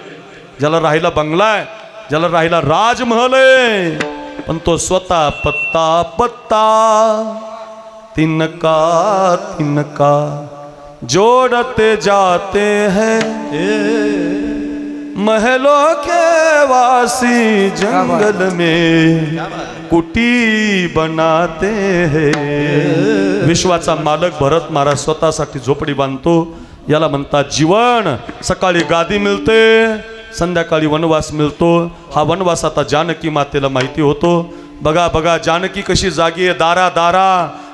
ज्याला राहायला बंगला आहे ज्याला राहायला राजमहल आहे पण तो स्वतः पत्ता पत्ता तिनका तिनका जोड़ते जाते हैं महलों के वासी जंगल में कुटी बनाते हैं विश्वाचा मालक भरत महाराज स्वतःसाठी झोपडी बांधतो याला म्हणतात जीवन सकाळी गादी मिळते संध्याकाळी वनवास मिळतो हा वनवास आता जानकी मातेला माहिती होतो बघा बघा जानकी कशी जागी आहे दारा दारा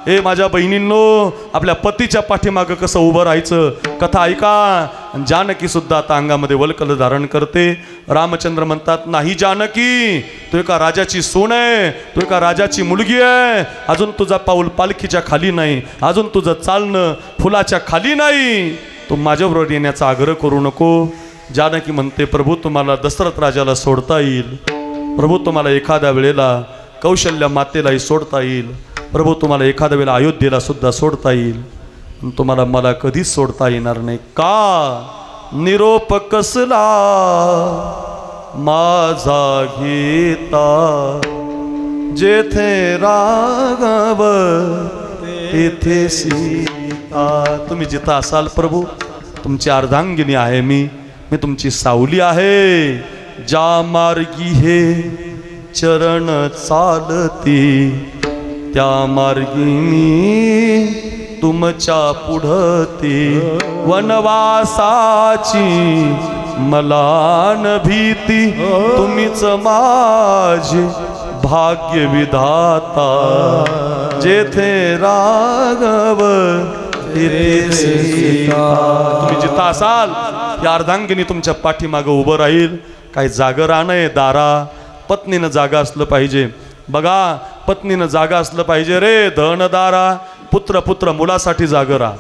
हे माझ्या बहिणींनो आपल्या पतीच्या पाठीमागं कसं उभं राहायचं कथा ऐका जानकी सुद्धा आता अंगामध्ये वल्कल धारण करते रामचंद्र म्हणतात नाही जानकी तू एका राजाची सून आहे तू एका राजाची मुलगी आहे अजून तुझा पाऊल पालखीच्या खाली नाही अजून तुझं चालणं फुलाच्या खाली नाही तू माझ्याबरोबर येण्याचा आग्रह करू नको जानकी म्हणते प्रभू तुम्हाला दशरथ राजाला सोडता येईल प्रभू तुम्हाला एखाद्या वेळेला कौशल्य मातेलाही सोडता येईल प्रभू तुम्हाला एखाद्या वेळेला अयोध्येला सुद्धा सोडता येईल पण तुम्हाला मला कधीच सोडता येणार नाही का निरोप कसला माझा घेता जेथे राघव तेथे सीता तुम्ही जिथं असाल प्रभू तुमची अर्धांगिनी आहे मी तुमची सावली आहे ज्या मार्गी हे चरण चालती त्या मार्गी मी तुमच्या पुढती वनवासाची मला न भीती तुम्हीच माझे भाग्य विधाता जेथे राघव तेथे सीता तुम्ही जिथं असाल या अर्धांगिनी तुमच्या पाठीमागं उभं राहील काही जागरण आहे दारा पत्नीनं जागा असलं पाहिजे बघा पत्नीनं जागा असलं पाहिजे रे धनदारा पुत्र पुत्र मुलासाठी जागरा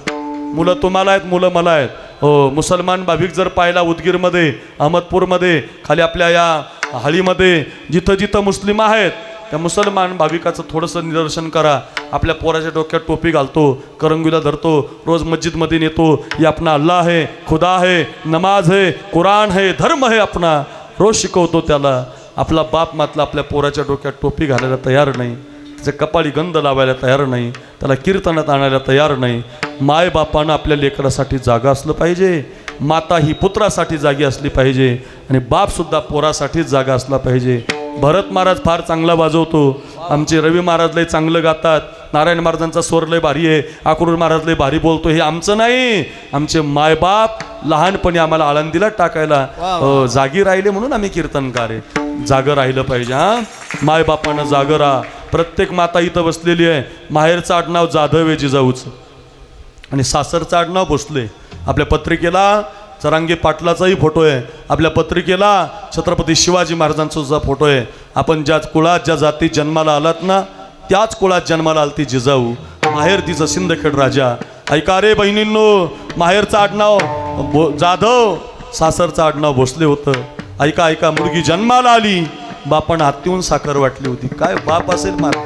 मुलं तुम्हाला आहेत मुलं मला आहेत हो मुसलमान भाविक जर पाहिला उदगीरमध्ये अहमदपूरमध्ये खाली आपल्या या हळीमध्ये जिथं जिथं मुस्लिम आहेत त्या मुसलमान भाविकाचं थोडंसं निदर्शन करा आपल्या पोराच्या डोक्यात टोपी घालतो करंगीला धरतो रोज मस्जिदमध्ये नेतो ये अपना अल्लाह है खुदा है नमाज है कुरान है धर्म है अपना रोज शिकवतो त्याला आपला बाप मातला आपल्या पोराच्या डोक्यात टोपी घालायला तयार नाही त्याच्या कपाळी गंध लावायला तयार नाही त्याला कीर्तनात आणायला तयार नाही मायबापानं आपल्या लेकरासाठी जागा असलं पाहिजे माता ही पुत्रासाठी जागी असली पाहिजे आणि बापसुद्धा पोरासाठीच जागा असला पाहिजे भरत महाराज फार चांगला वाजवतो आमचे रवी महाराज लय चांगलं गातात नारायण महाराजांचा स्वर लय भारी आहे अक्रूर महाराज लय भारी बोलतो हे आमचं नाही आमचे मायबाप लहानपणी आम्हाला आळंदीला टाकायला जागी राहिले म्हणून आम्ही कीर्तनकार आहे जागं राहिलं पाहिजे हां मायबापानं जागं राहा प्रत्येक माता इथं बसलेली आहे माहेरचं आडनाव जाधव आहे जिजाऊचं आणि सासरचं आडनाव भोसले आपल्या पत्रिकेला चरांगे पाटलाचाही फोटो आहे आपल्या पत्रिकेला छत्रपती शिवाजी महाराजांचा सुद्धा फोटो आहे आपण ज्या कुळात ज्या जातीत जन्माला आलात ना त्याच कुळात जन्माला आलती जिजाऊ माहेर तिचं सिंदखेड राजा ऐका रे बहिणींनो माहेरचं आडनाव जाधव सासरचं आडनाव भोसले होतं ऐका ऐका मुलगी जन्माला आली बापानं हत्तीहून साखर वाटली होती काय बाप असेल मार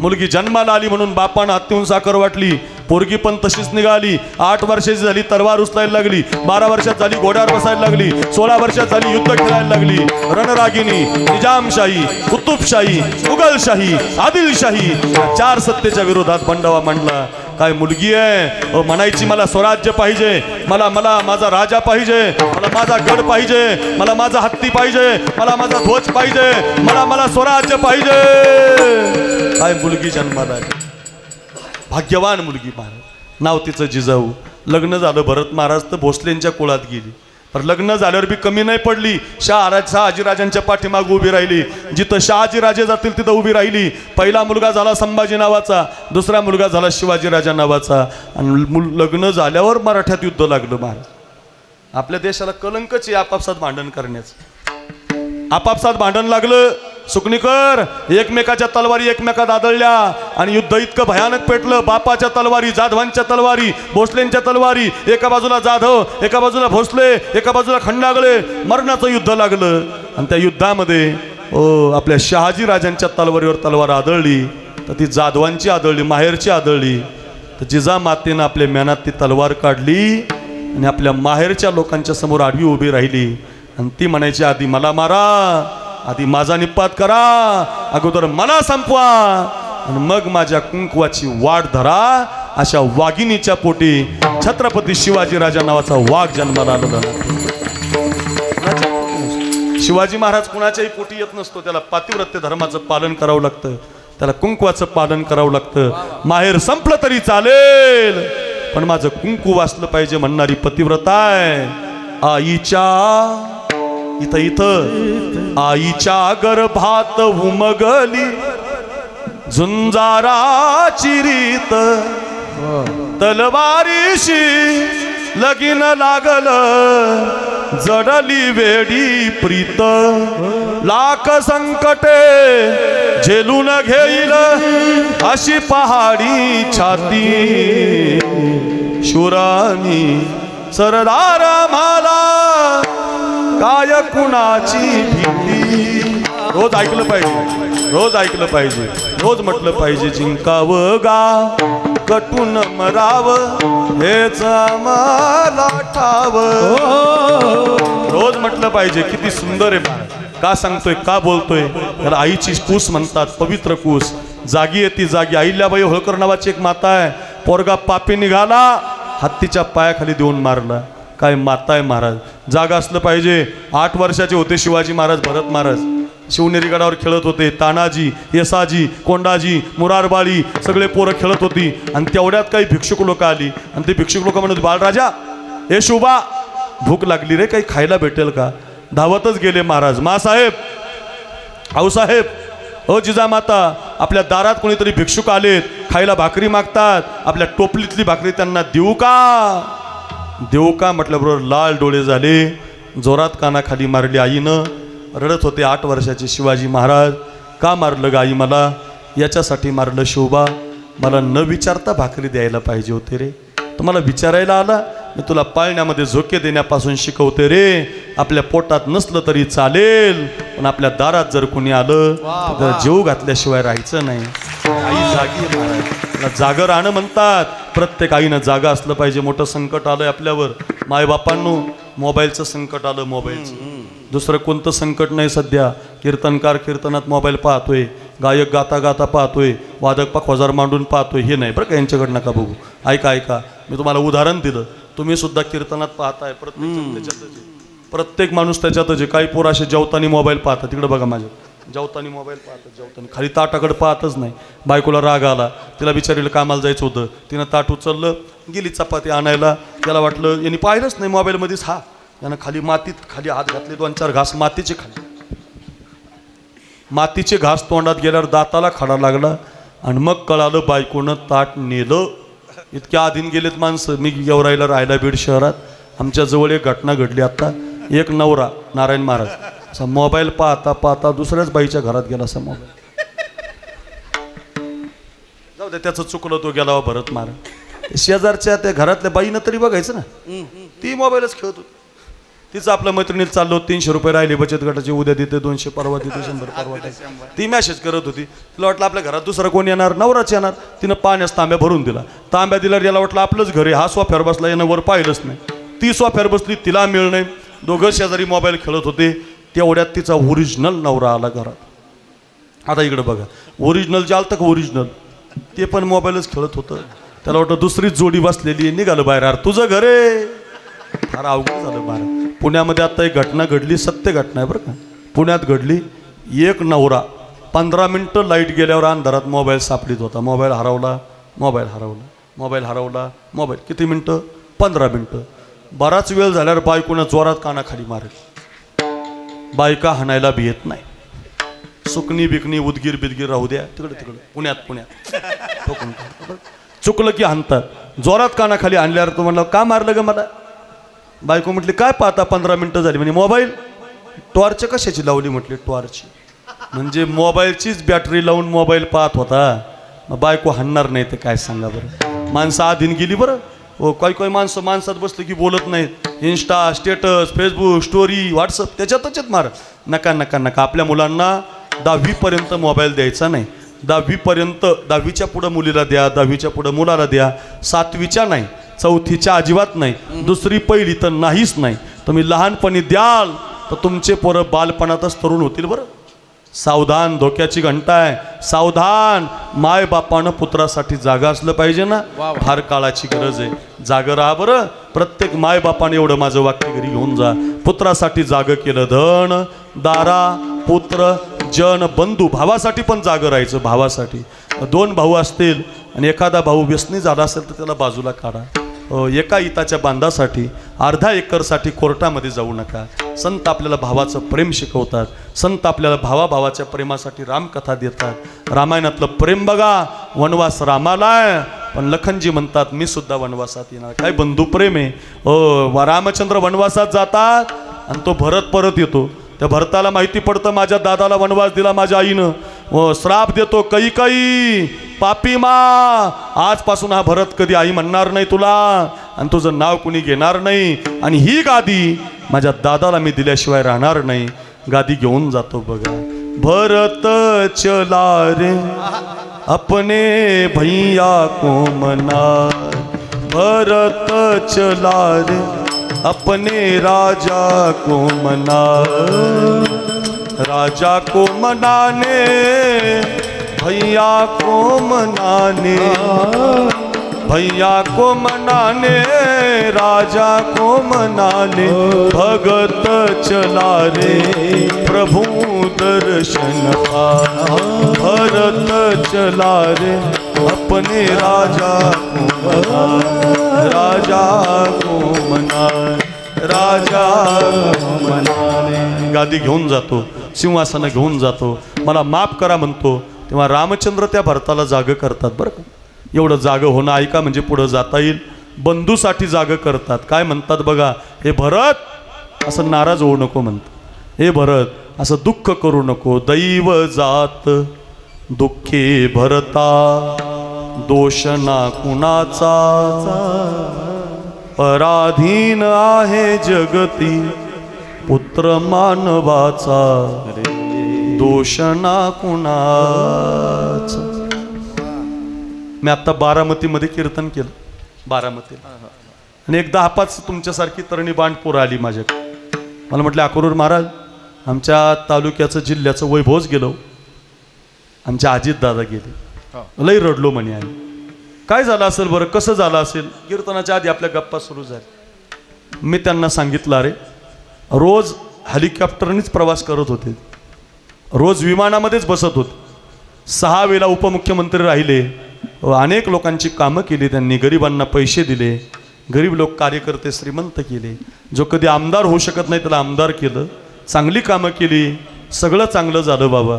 मुलगी जन्माला आली म्हणून बापानं हत्तीहून साखर वाटली पोरगी पण तशीच निघाली. 8 वर्षाची झाली तलवार उचलायला लागली, 12 वर्षात झाली घोड्यावर बसायला लागली, 16 वर्षात झाली युद्ध खेळायला लागली. रणरागिनी, निजामशाही, कुतुबशाही, मुघलशाही, आदिलशाही या 4 सत्तेच्या विरोधात बंडावा मांडला. काय मुलगी आहे म्हणायची मला स्वराज्य पाहिजे, मला मला माझा राजा पाहिजे, मला माझा गड पाहिजे, मला माझा हत्ती पाहिजे, मला माझा ध्वज पाहिजे, मला मला स्वराज्य पाहिजे. काय मुलगी जन्माला आली, भाग्यवान मुलगी. महाराज नाव तिचं जिजाऊ. लग्न झालं भरत महाराज तर भोसलेंच्या कुळात गेली. पण लग्न झाल्यावर बी कमी नाही पडली. शहाजीराजांच्या पाठीमागे उभी राहिली. जिथं शहाजीराजे जातील तिथं उभी राहिली. पहिला मुलगा झाला संभाजी नावाचा, दुसरा मुलगा झाला शिवाजीराजा नावाचा. आणि लग्न झाल्यावर मराठ्यात युद्ध लागलं. महाराज आपल्या देशाला कलंकच आहे आपापसात भांडण करण्याचं. आपापसात भांडण लागलं. सुकणीकर एकमेकाच्या तलवारी एकमेकात आदळल्या आणि युद्ध इतकं भयानक पेटलं. बापाच्या तलवारी, जाधवांच्या तलवारी, भोसलेंच्या तलवारी, एका बाजूला जाधव, एका बाजूला भोसले, एका बाजूला खंडागळे. मरणाचं युद्ध लागलं. आणि त्या युद्धामध्ये आपल्या शहाजी राजांच्या तलवारीवर तलवार आदळली तर ती जाधवांची आदळली, माहेरची आदळली. तर जिजामातेनं आपल्या मेनात ती तलवार काढली आणि आपल्या माहेरच्या लोकांच्या समोर आडवी उभी राहिली. आणि ती म्हणायची आधी मला मारा, आधी माझा निपात करा, अगोदर मला संपवा आणि मग माझ्या कुंकवाची वाट धरा. अशा वाघिणीच्या पोटी छत्रपती शिवाजी राजा नावाचा वाघ जन्माला आलेला. शिवाजी महाराज कुणाच्याही पोटी येत नसतो. त्याला पातिव्रत्य धर्माचं पालन करावं लागतं, त्याला कुंकवाचं पालन करावं लागतं. माहेर संपलं तरी चालेल पण माझं कुंकू वाचलं पाहिजे म्हणणारी पतिव्रता आहे. आईच्या इथं आईच्या गर्भात उमगली झुंजाराची रीत, तलवारीशी लगीन लागलं जडली वेडी प्रीत. लाख संकटे झेलून घेईल अशी पहाडी छाती, शुरानी सरदार मला काय कुणाची भीती. रोज ऐकलं पाहिजे, रोज ऐकलं पाहिजे, रोज म्हटलं पाहिजे. जिंकावं गा कटून मरावं हेच मला ठावं. रोज म्हटलं पाहिजे. किती सुंदर आहे बाळ. का सांगतोय, का बोलतोय? त्याला आईची कूस म्हणतात, पवित्र कूस. जागी येते जागी. अहिल्याबाई होळकर नावाची एक माता आहे. पोरगा पापी निघाला, हत्तीच्या पायाखाली देऊन मारला. काय माता आहे महाराज. जागा असलं पाहिजे. 8 वर्षाचे होते शिवाजी महाराज. भरत महाराज शिवनेरी गडावर खेळत होते. तानाजी, येसाजी, कोंडाजी, मुरारबाळी सगळे पोरं खेळत होती. आणि तेवढ्यात काही भिक्षुक लोक आली आणि ते भिक्षुक लोक म्हणत, बाळराजा हे शुभा भूक लागली रे, काही खायला भेटेल का? धावतच गेले महाराज. मासाहेब, आऊसाहेब, ओ जिजामाता, आपल्या दारात कोणीतरी भिक्षुक आलेत, खायला भाकरी मागतात, आपल्या टोपलीतली भाकरी त्यांना देऊ का? देऊ का म्हटल्याबरोबर लाल डोळे झाले. जोरात कानाखाली मारली आईनं. रडत होते 8 वर्षाचे शिवाजी महाराज. का मारलं ग आई मला? याच्यासाठी मारलं शोभा, मला न विचारता भाकरी द्यायला पाहिजे होते रे. तुम्हाला विचारायला आला, मी तुला पाळण्यामध्ये झोके देण्यापासून शिकवते रे. आपल्या पोटात नसलं तरी चालेल पण आपल्या दारात जर कोणी आलं तर जेव घातल्याशिवाय राहायचं नाही. आई जागी आहे महाराज. त्याला जागर राहणं म्हणतात. प्रत्येक आईनं जागा असलं पाहिजे. मोठं संकट आलंय आपल्यावर मायबापांनो. मोबाईलचं संकट आलं. मोबाईलचं दुसरं कोणतं संकट नाही सध्या. कीर्तनकार कीर्तनात मोबाईल पाहतोय, गायक गाता गाता पाहतोय, वादक खोजार मांडून पाहतोय. हे नाही बरं का, यांच्याकडं नका बघू. ऐका ऐका, मी तुम्हाला उदाहरण दिलं. तुम्ही सुद्धा कीर्तनात पाहताय. प्रत्येक माणूस त्याच्यातच आहे. काही पोर असे जेवताना मोबाईल पाहतात. तिकडे बघा माझ्या जेवताना मोबाईल पाहतात. जेवताना खाली ताटाकडे पाहतच नाही. बायकोला राग आला, तिला बिचारीला कामाला जायचं होतं, तिनं ताट उचललं, गेली चपाती आणायला. त्याला वाटलं यांनी पाहिलंच नाही मोबाईलमध्येच. हा त्यानं खाली मातीत खाली हात घातले. 2-4 घास मातीचे खाली. मातीचे घास तोंडात गेल्यावर दाताला खडा लागला आणि मग कळालं बायकोनं ताट नेलं. इतक्या आधीन गेलेत माणसं. मी गेवराईला राहायला बीड शहरात. आमच्या जवळ एक घटना घडली आता. एक नवरा नारायण महाराज असा मोबाईल पाहता पाहता दुसऱ्याच बाईच्या घरात गेला. असा मोबाईल जाऊ दे, त्याचं चुकलं, तो गेला भरत महाराज. शेजारच्या त्या घरातल्या बाईनं तरी बघायचं ना, ती मोबाईलच खेळत होती. तिचं आपल्या मैत्रिणीला चाललो 300 रुपये राहिले बचत गटाचे, उद्या देते 200, परवा देते 100, परवा देते. ती मॅसेज करत होती. तिला वाटलं आपल्या घरात दुसरं कोण येणार, नवराच येणार. तिनं पाण्यास तांब्या भरून दिला. तांब्या दिला, याला वाटलं आपलंच घर आहे. हा सोफ्यावर बसला, यानं वर पाहिलंच नाही. ती सोफ्यावर बसली, तिला मिळ नाही. दोघं शेजारी मोबाईल खेळत होते. तेवढ्यात तिचा ओरिजिनल नवरा आला घरात. आता इकडे बघा, ओरिजिनल जे आलं का ओरिजिनल, ते पण मोबाईलच खेळत होतं. त्याला वाटतं दुसरीच जोडी बसलेली आहे. निघालं बाहेर, अरे तुझं घर आहे. फार अवघड झालं बाहेर. पुण्यामध्ये आता एक घटना घडली, सत्य घटना आहे बरं का. पुण्यात घडली. एक नवरा 15 मिनटं लाईट गेल्यावर अंधारात मोबाईल सापडीत होता. मोबाईल हरवला, मोबाईल हरवला, मोबाईल हरवला, मोबाईल. किती मिनटं? 15 मिनटं. बराच वेळ झाल्यावर बायकोनं जोरात कानाखाली मारेल. बायका हाणायला भी येत नाही. सुकणी बिकणी उदगीर बिदगीर राहू द्या, तिकडे तिकडे पुण्यात ठोकून चुकलं की हाणतात. जोरात कानाखाली आणल्यावर तो म्हणला, का मारलं ग मला? बायको म्हटली, काय पाहता 15 मिनटं झाली. म्हणजे मोबाईल. टॉर्च कशाची लावली? म्हटली टॉर्च. म्हणजे मोबाईलचीच बॅटरी लावून मोबाईल पाहत होता. मग बायको हाणणार नाही तर काय सांगा बरं. माणसं आधीन गेली बरं. हो, काही माणसं माणसात बसलं की बोलत नाहीत. Insta, status, Facebook, story, WhatsApp त्याच्यातच मार. नका नका नका. आपल्या मुलांना 10वीपर्यंत मोबाईल द्यायचा नाही. 10वीपर्यंत, 10वीच्या पुढं मुलीला द्या, 10वीच्या पुढं मुलाला द्या. 7वीच्या नाही, 4थीच्या अजिबात नाही, 2री पहिली तर नाहीच नाही. तुम्ही लहानपणी द्याल तर तुमचे पोरं बालपणातच तरुण होतील बरं. सावधान, धोक्याची घंटा आहे. सावधान. माय बापानं पुत्रासाठी जागा असलं पाहिजे ना. फार काळाची गरज आहे. जागं राहा बरं. प्रत्येक माय बापाने एवढं माझं वाक्य घरी घेऊन जा. पुत्रासाठी जागं केलं धन, दारा, पुत्र, जन, बंधू. भावासाठी पण जागं राहायचं. भावासाठी 2 भाऊ असतील आणि एखादा भाऊ व्यसनी झाला असेल तर त्याला बाजूला काढा. एका इताच्या बांधासाठी, अर्धा एकरसाठी कोर्टामध्ये जाऊ नका. संत आपल्याला भावाचं प्रेम शिकवतात. संत आपल्याला भावाभावाच्या प्रेमासाठी रामकथा देतात. रामायणातलं प्रेम बघा. वनवास रामाला आहे, पण लखनजी म्हणतात मी सुद्धा वनवासात येणार. काय बंधू प्रेम आहे. रामचंद्र वनवासात जातात आणि तो भरत परत येतो. त्या भरताला माहिती पडतं माझ्या दादाला वनवास दिला माझ्या आईनं. श्राप देतो, कैकई पापी मा, आजपासून हा भरत कधी आई म्हणणार नाही तुला आणि तुझं नाव कुणी घेणार नाही. आणि ही गादी माझ्या दादाला मी दिल्याशिवाय राहणार नाही. गादी घेऊन जातो बघा. भरत चला रे अपने भैया को मना, भरत चला रे अपने राजा को मना. राजा को मनाने, भैया को मनाने, भैया को मनाने, राजा को मनाने. भगत चला रे प्रभु दर्शन पा, भरत चला रे अपने राजा को मना, राजा को मना, राजा को मनाने. गादी घेऊन जातो, सिंहासन घेऊन जातो. मला माफ करा म्हणतो. तेव्हा रामचंद्र त्या भरताला जागं करतात बरं का. एवढं जागं होणं ऐका म्हणजे पुढं जाता येईल. बंधूसाठी जागं करतात. काय म्हणतात बघा, हे भरत असं नाराज होऊ नको म्हणतात. हे भरत असं दुःख करू नको. दैव जात दुःखे भरता, दोष ना कुणाचा, पराधीन आहे जगती पुत्र मानवाचा, दोष ना कुणाचा. मी आता बारामतीमध्ये कीर्तन केलं. बारामती आणि एक 10-5 तुमच्यासारखी तरणी बांडपोर आली माझ्याकडे. मला म्हटलं, अकरूर महाराज आमच्या तालुक्याचं जिल्ह्याचं वैभवच गेलो. आमच्या अजित दादा गेले. लई रडलो म्हणे आम्ही. काय झालं असेल बरं, कसं झालं असेल. कीर्तनाच्या आधी आपल्या गप्पा सुरू झाल्या. मी त्यांना सांगितलं, अरे रोज हेलिकॉप्टरनीच प्रवास करत होते, रोज विमानामध्येच बसत होते. 6 वेळा उपमुख्यमंत्री राहिले. अनेक लोकांची कामं केली त्यांनी. गरिबांना पैसे दिले. गरीब लोक कार्यकर्ते श्रीमंत केले. जो कधी आमदार होऊ शकत नाही त्याला आमदार केलं. चांगली कामं केली. सगळं चांगलं झालं बाबा.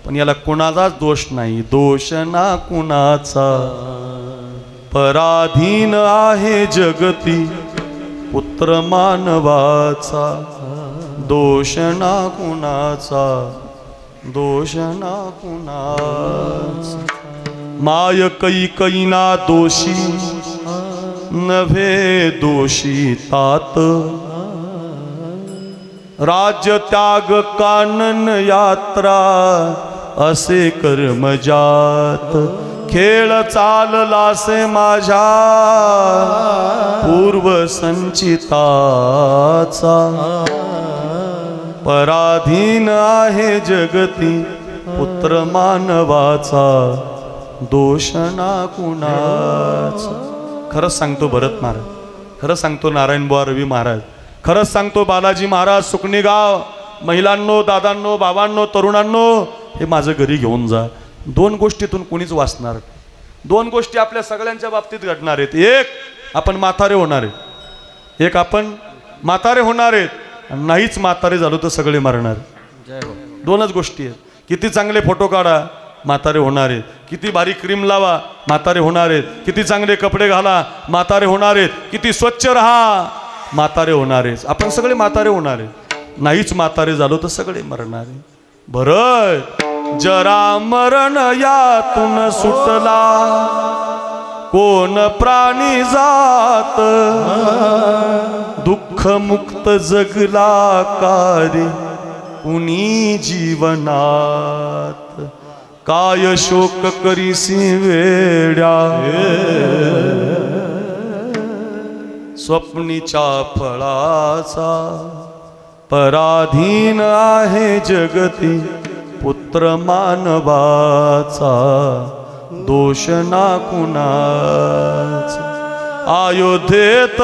पण याला कोणाचाच दोष नाही. दोष ना कुणाचा, पराधीन आहे जगती पुत्र मानवाचा, दोष ना कुणाचा, दोष ना कुणाचा. माय कैकईना दोषी नव्हे दोषी तात, राज्य त्याग कानन यात्रा असे कर्मजात खेळ चाललासे माझ्या पूर्व संचिताचा पराधीन आहे जगती पुत्र मानवाचा दोष ना कुणाचा. खरंच सांगतो भरत महाराज, खरंच सांगतो नारायण बुवा रवी महाराज, खरंच सांगतो बालाजी महाराज सुकणी गाव, महिलांनो, दादांनो, बाबांनो, तरुणांनो, हे माझं घरी घेऊन जा. दोन गोष्टीतून कोणीच वाचणार. दोन गोष्टी आपल्या सगळ्यांच्या बाबतीत घडणार आहेत. एक, आपण म्हातारे होणार आहेत. एक, आपण म्हातारे होणार आहेत. आणि नाहीच म्हातारे झालो तर सगळे मरणार. दोनच गोष्टी आहेत. किती चांगले फोटो काढा, म्हातारे होणार आहेत. किती भारी क्रीम लावा, म्हातारे होणार आहेत. किती चांगले कपडे घाला, म्हातारे होणार आहेत. किती स्वच्छ राहा, म्हातारे होणार आहेत. आपण सगळे म्हातारे होणार आहेत. नाहीच म्हातारे झालो तर सगळे मरणार आहे. भरत, जरा मरण यातून सुटला कोण प्राणी जात, दुःख मुक्त जगला कारे कुणी जीवनात. काय शोक करीसी वेड्या स्वप्नीच्या फळाचा, पराधीन आहे जगती पुत्र मानवाचा दोष ना कुणाचा. अयोध्येत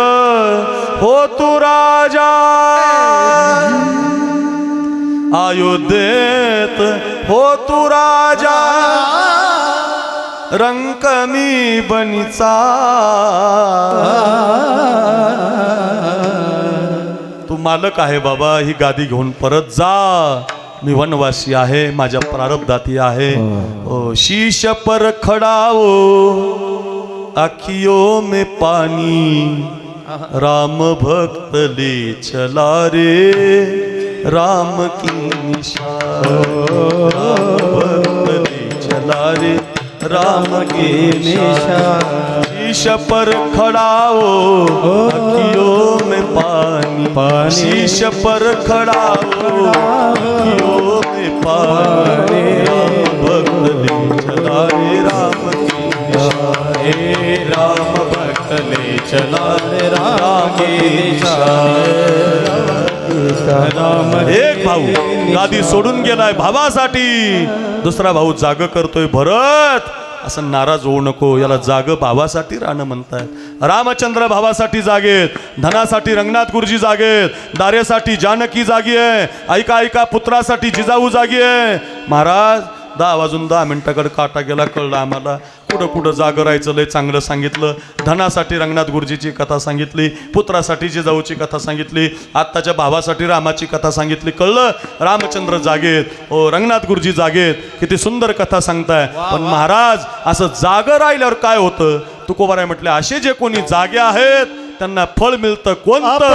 हो तू राजा, अयोध्येत हो तू राजा, रंक मी बनीचा. तू मालक आहे बाबा, ही गादी घेऊन परत जा. मी वनवासी आहे, माझ्या प्रारब्धाती आहे. ओ शीश पर खड़ाओ आखियों में पानी, राम भक्त ले चला रे राम की निशान. राम भक्त ले चला रे राम की निशान. शीश पर खड़ाओ आखियों में पानी, शीश पर खड़ाओ आखियों में पानी. राम भक्त ले चला रे राम की निशान. हे राम भक्त ले चला रे राम की निशान. एक भाऊ गादी सोडून गेलाय भावासाठी, दुसरा भाऊ जाग करतोय. भरत, असं नाराज होऊ नको. याला जाग भावासाठी राहणं म्हणतायत. रामचंद्र भावासाठी जागेत, धनासाठी रंगनाथ गुरुजी जागेत, दारेसाठी जानकी जागी आहे. ऐका ऐका, पुत्रासाठी जिजाऊ जागी आहे. महाराज 10 वाजून 10 मिनिटाकडे काटा गेला, कळलं आम्हाला. कुठं कुठं जागं राहायचं लय चांगलं सांगितलं. धनासाठी रंगनाथ गुरुजीची कथा सांगितली, पुत्रासाठी जिजाऊची कथा सांगितली, आत्ताच्या भावासाठी रामाची कथा सांगितली. कळलं रामचंद्र जागेत, ओ रंगनाथ गुरुजी जागेत. किती सुंदर कथा सांगताय. पण महाराज, असं जागं राहिल्यावर काय होतं? तुकोबाराय म्हटले, असे जे कोणी जागे आहेत त्यांना फळ मिळतं कोणतं?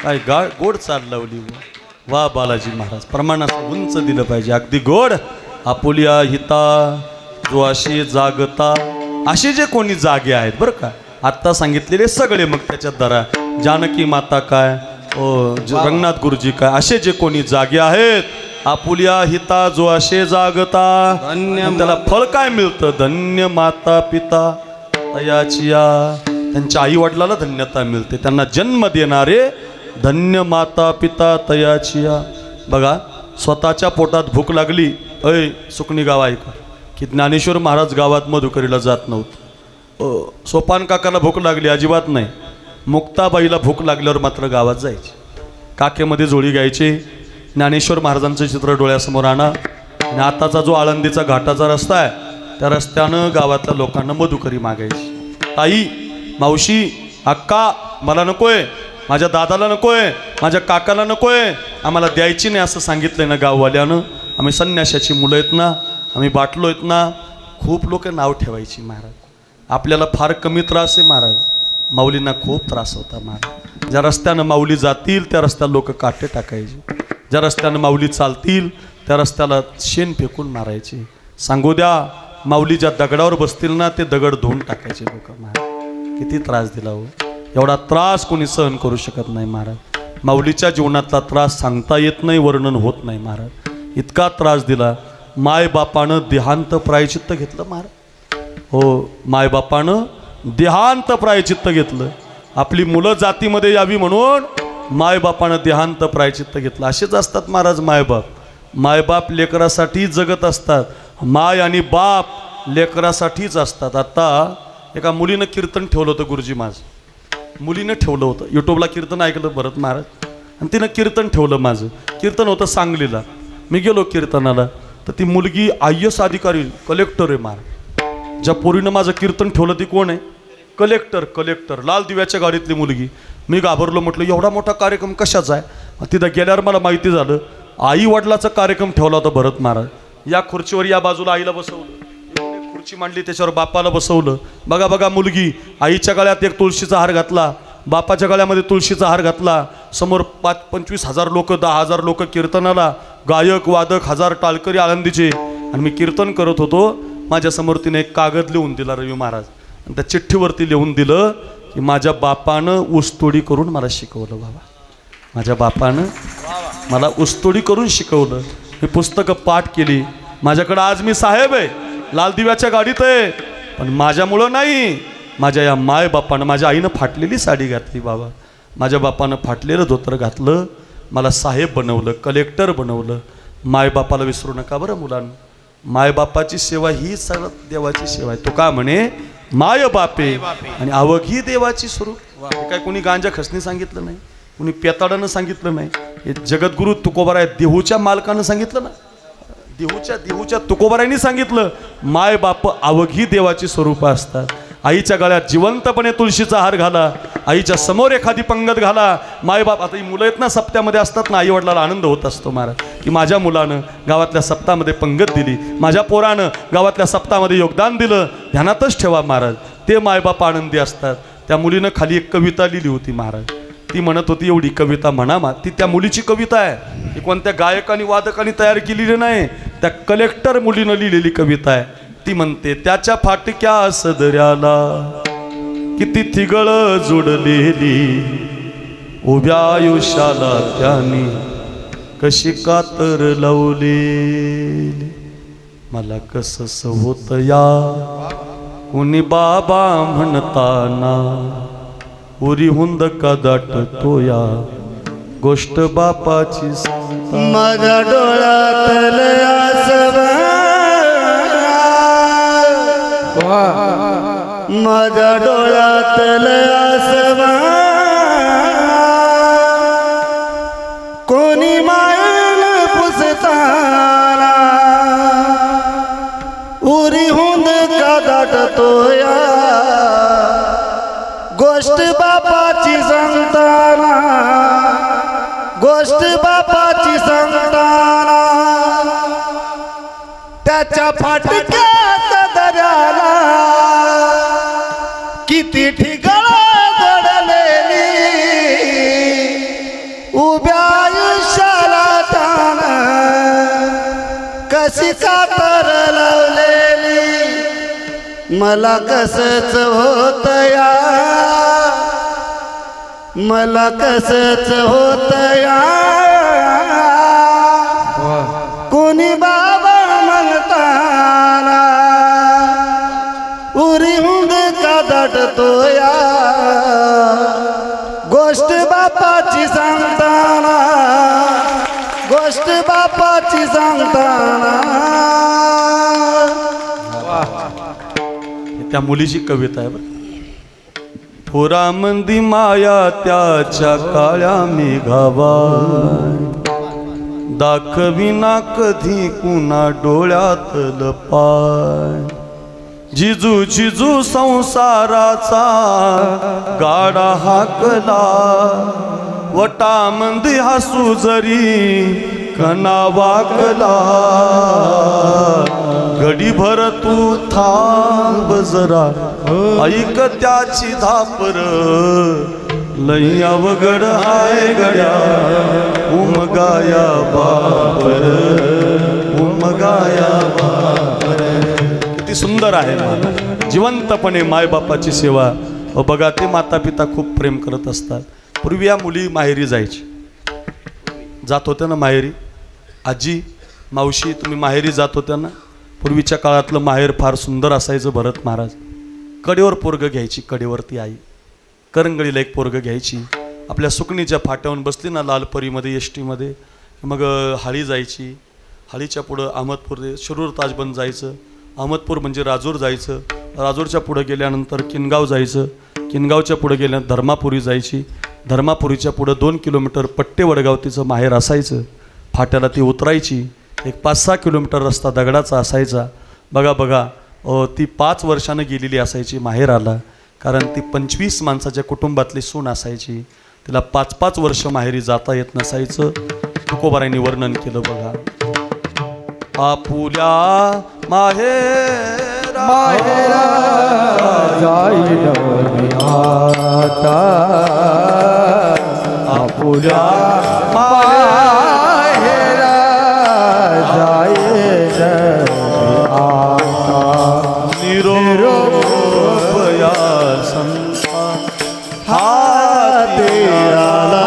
काय गोड चाल लावली वा बालाजी महाराज. प्रमाणाचं उंच दिलं पाहिजे, अगदी गोड. आपुलिया हिता जो अशी जागता, असे जे कोणी जागे आहेत बरं का, आत्ता सांगितलेले सगळे, मग त्याच्यात धरा जानकी माता काय, रंगनाथ गुरुजी काय, असे जे कोणी जागे आहेत, आपुलिया हिता जो असे जागता, त्याला फळ काय मिळतं, धन्य माता पिता तयाचिया, त्यांच्या आई वडिलाला धन्यता मिळते, त्यांना जन्म देणारे धन्य माता पिता तयाचिया. बघा, स्वतःच्या पोटात भूक लागली, अय सुकणी गाव ऐका, की ज्ञानेश्वर महाराज गावात मधुकरीला जात नव्हतं. सोपान काकाला भूक लागली, अजिबात नाही. मुक्ताबाईला भूक लागल्यावर मात्र गावात जायची, काकेमध्ये जोडी घ्यायची, ज्ञानेश्वर महाराजांचं चित्र डोळ्यासमोर आणा, आणि आताचा जो आळंदीचा घाटाचा रस्ता आहे त्या रस्त्यानं गावातल्या लोकांना मधुकरी मागायची. ताई, मावशी, अक्का, मला नकोय, माझ्या दादाला नकोय, माझ्या काकाला नकोय, आम्हाला द्यायची नाही असं सांगितलंय ना गाववाल्यानं. आम्ही संन्याशाची मुलं आहेत ना, आम्ही बाटलो आहेत ना. खूप लोक नाव ठेवायची महाराज. आपल्याला फार कमी त्रास आहे महाराज, माऊलींना खूप त्रास होता महाराज. ज्या रस्त्यानं माऊली जातील त्या रस्त्याला लोक काटे टाकायचे, ज्या रस्त्यानं माऊली चालतील त्या रस्त्याला शेण फेकून मारायचे. सांगू द्या, माऊली ज्या दगडावर बसतील ना ते दगड धुवून टाकायचे लोक महाराज. किती त्रास दिला हो, एवढा त्रास कोणी सहन करू शकत नाही महाराज. माऊलीच्या जीवनातला त्रास सांगता येत नाही, वर्णन होत नाही महाराज. इतका त्रास दिला. मायबापानं देहांत प्रायचित्त घेतलं महाराज. हो, मायबापानं देहांत प्रायचित्त घेतलं. आपली मुलं जातीमध्ये यावी म्हणून मायबापानं देहांत प्रायचित्त घेतलं. असेच असतात महाराज मायबाप. मायबाप लेकरासाठी जगत असतात, माय आणि बाप लेकरासाठीच असतात. आता एका मुलीनं कीर्तन ठेवलं होतं, गुरुजी माझं मुलीनं ठेवलं होतं. यूट्यूबला कीर्तन ऐकलं भरत महाराज, आणि तिनं कीर्तन ठेवलं. माझं कीर्तन होतं सांगलीला. मी गेलो कीर्तनाला, तर ती मुलगी IAS अधिकारी, कलेक्टर आहे महाराज. ज्या पोरीनं माझं कीर्तन ठेवलं ती कोण आहे, कलेक्टर, लाल दिव्याच्या गाडीतली मुलगी. मी घाबरलो, म्हटलं एवढा मोठा कार्यक्रम कशाचा आहे. तिथं गेल्यावर मला माहिती झालं, आई वडिलाचा कार्यक्रम ठेवला होता भरत महाराज. या खुर्चीवर या बाजूला आईला बसवलं, खुर्ची मांडली त्याच्यावर बापाला बसवलं. बघा मुलगी आईच्या गळ्यात एक तुळशीचा हार घातला, बापाच्या गळ्यामध्ये तुळशीचा हार घातला. समोर 25-25 हजार लोक, 10,000 लोक कीर्तनाला, गायक वादक 1000 टाळकरी आळंदीचे, आणि मी कीर्तन करत होतो. माझ्यासमोर तिने एक कागद लिहून दिला रवी महाराज, आणि त्या चिठ्ठीवरती लिहून दिलं की माझ्या बापानं ऊसतोडी करून मला शिकवलं. बाबा, माझ्या बापानं मला ऊसतोडी करून शिकवलं. मी पुस्तकं पाठ केली. माझ्याकडं आज मी साहेब आहे, लाल दिव्याच्या गाडीत आहे, पण माझ्यामुळं नाही, माझ्या या मायबापानं, माझ्या आईनं फाटलेली साडी घातली बाबा, माझ्या बापानं फाटलेलं धोतर घातलं, मला साहेब बनवलं, कलेक्टर बनवलं. मायबापाला विसरू नका बरं मुलांना. मायबापाची सेवा ही सगळं देवाची सेवा आहे. तो का म्हणे, माय बापे आणि अवघी देवाची स्वरूप. काय कोणी गांजा खसनी सांगितलं नाही, कोणी पेताडानं सांगितलं नाही. हे जगद्गुरु तुकोबाराय देहूच्या मालकानं सांगितलं ना, देहूच्या तुकोबारायांनी सांगितलं, माय बाप अवघी देवाची स्वरूप असतात. आईच्या गळ्यात जिवंतपणे तुळशीचा हार घाला, आईच्या समोर एखादी पंगत घाला. मायबाप, आता ही मुलं आहेत ना, सप्त्यामध्ये असतात ना, आई वडिलाला आनंद होत असतो महाराज, की माझ्या मुलानं गावातल्या सप्तामध्ये पंगत दिली, माझ्या पोरानं गावातल्या सप्तामध्ये योगदान दिलं. ध्यानातच ठेवा महाराज, ते मायबाप आनंदी असतात. त्या मुलीनं खाली एक कविता लिहिली होती महाराज. ती म्हणत होती, एवढी कविता म्हणा, ती त्या मुलीची कविता आहे, ती कोणत्या गायकांनी वादकांनी तयार केलेली नाही, त्या कलेक्टर मुलीनं लिहिलेली कविता आहे. ती म्हणते, त्याच्या फाटक्या सदऱ्याला किती थिगळ जोडलेली, उभ्या आयुष्याला त्याने कशी कातर लावलेली. मला कसंस होत या कोणी बाबा म्हणताना, उरी हुंद का दाटतो या गोष्ट बापाची. माझ्या डोळ्यातले आसवा, माझ्या डोळ्यातले आसवा, कोणी मायन पुसताना, उरी हुंद का दाटतो या गोष्ट बापाची सांगताना, गोष्ट बापाची सांगताना. त्याच्या फाटक्यात दर्याला किती ठिकाण जोडलेली, कातर लावलेली मला कसच होत या मला कसच होत या कोणी बाबा म्हणताना उरी हुंद का दटतो या गोष्ट बापाची सांगताना गोष्ट बापाची सांगताना त्या मुलीची कविता आहे बरं. थोरामंदी माया त्याच्या काळ्या मेघावा दाखविना कधी कुणा डोळ्यातल पाय जिजू जिजू संसाराचा गाडा हाकला वटामंदी हसू जरी कणा वाकला घडीभर तू थांब जरा ऐक त्याची धापर लई अवघड हाय गड्या उमगाया बापर उमगाया बापर. किती सुंदर आहे ना जिवंतपणे मायबापाची सेवा. बघा ते माता पिता खूप प्रेम करत असतात. पूर्वी या मुली माहेरी जायची जात होत्या ना माहेरी. आजी मावशी तुम्ही माहेरी जात होत्या ना. पूर्वीच्या काळातलं माहेर फार सुंदर असायचं. भरत महाराज कडेवर पोरगं घ्यायची. कडेवरती आई करंगळीला एक पोरगं घ्यायची. आपल्या सुकणीच्या फाट्यावरून बसली ना लालपरीमध्ये एस टीमध्ये मग हाळी जायची. हाळीच्या पुढं अहमदपूर शिरूर ताजबंद जायचं. अहमदपूर म्हणजे राजूर जायचं. राजूरच्या पुढं गेल्यानंतर किनगाव जायचं. किनगावच्या पुढं गेल्यानंतर धर्मापुरी जायची. धर्मापुरीच्या पुढं 2 किलोमीटर पट्टे वडगाव तिचं माहेर असायचं. फाट्याला ती उतरायची. एक 5-6 किलोमीटर रस्ता दगडाचा असायचा. बघा बघा ती 5 वर्षानं गेलेली असायची माहेराला. कारण ती 25 माणसाच्या कुटुंबातली सून असायची. तिला 5-5 वर्ष माहेरी जाता येत नसायचं. तुकोबारायांनी वर्णन केलं बघा. आपुल्या माहेरा माहेरा जाईन मी आता आपुल्या माहेरा जाईन आता निरोपया संता हाती आला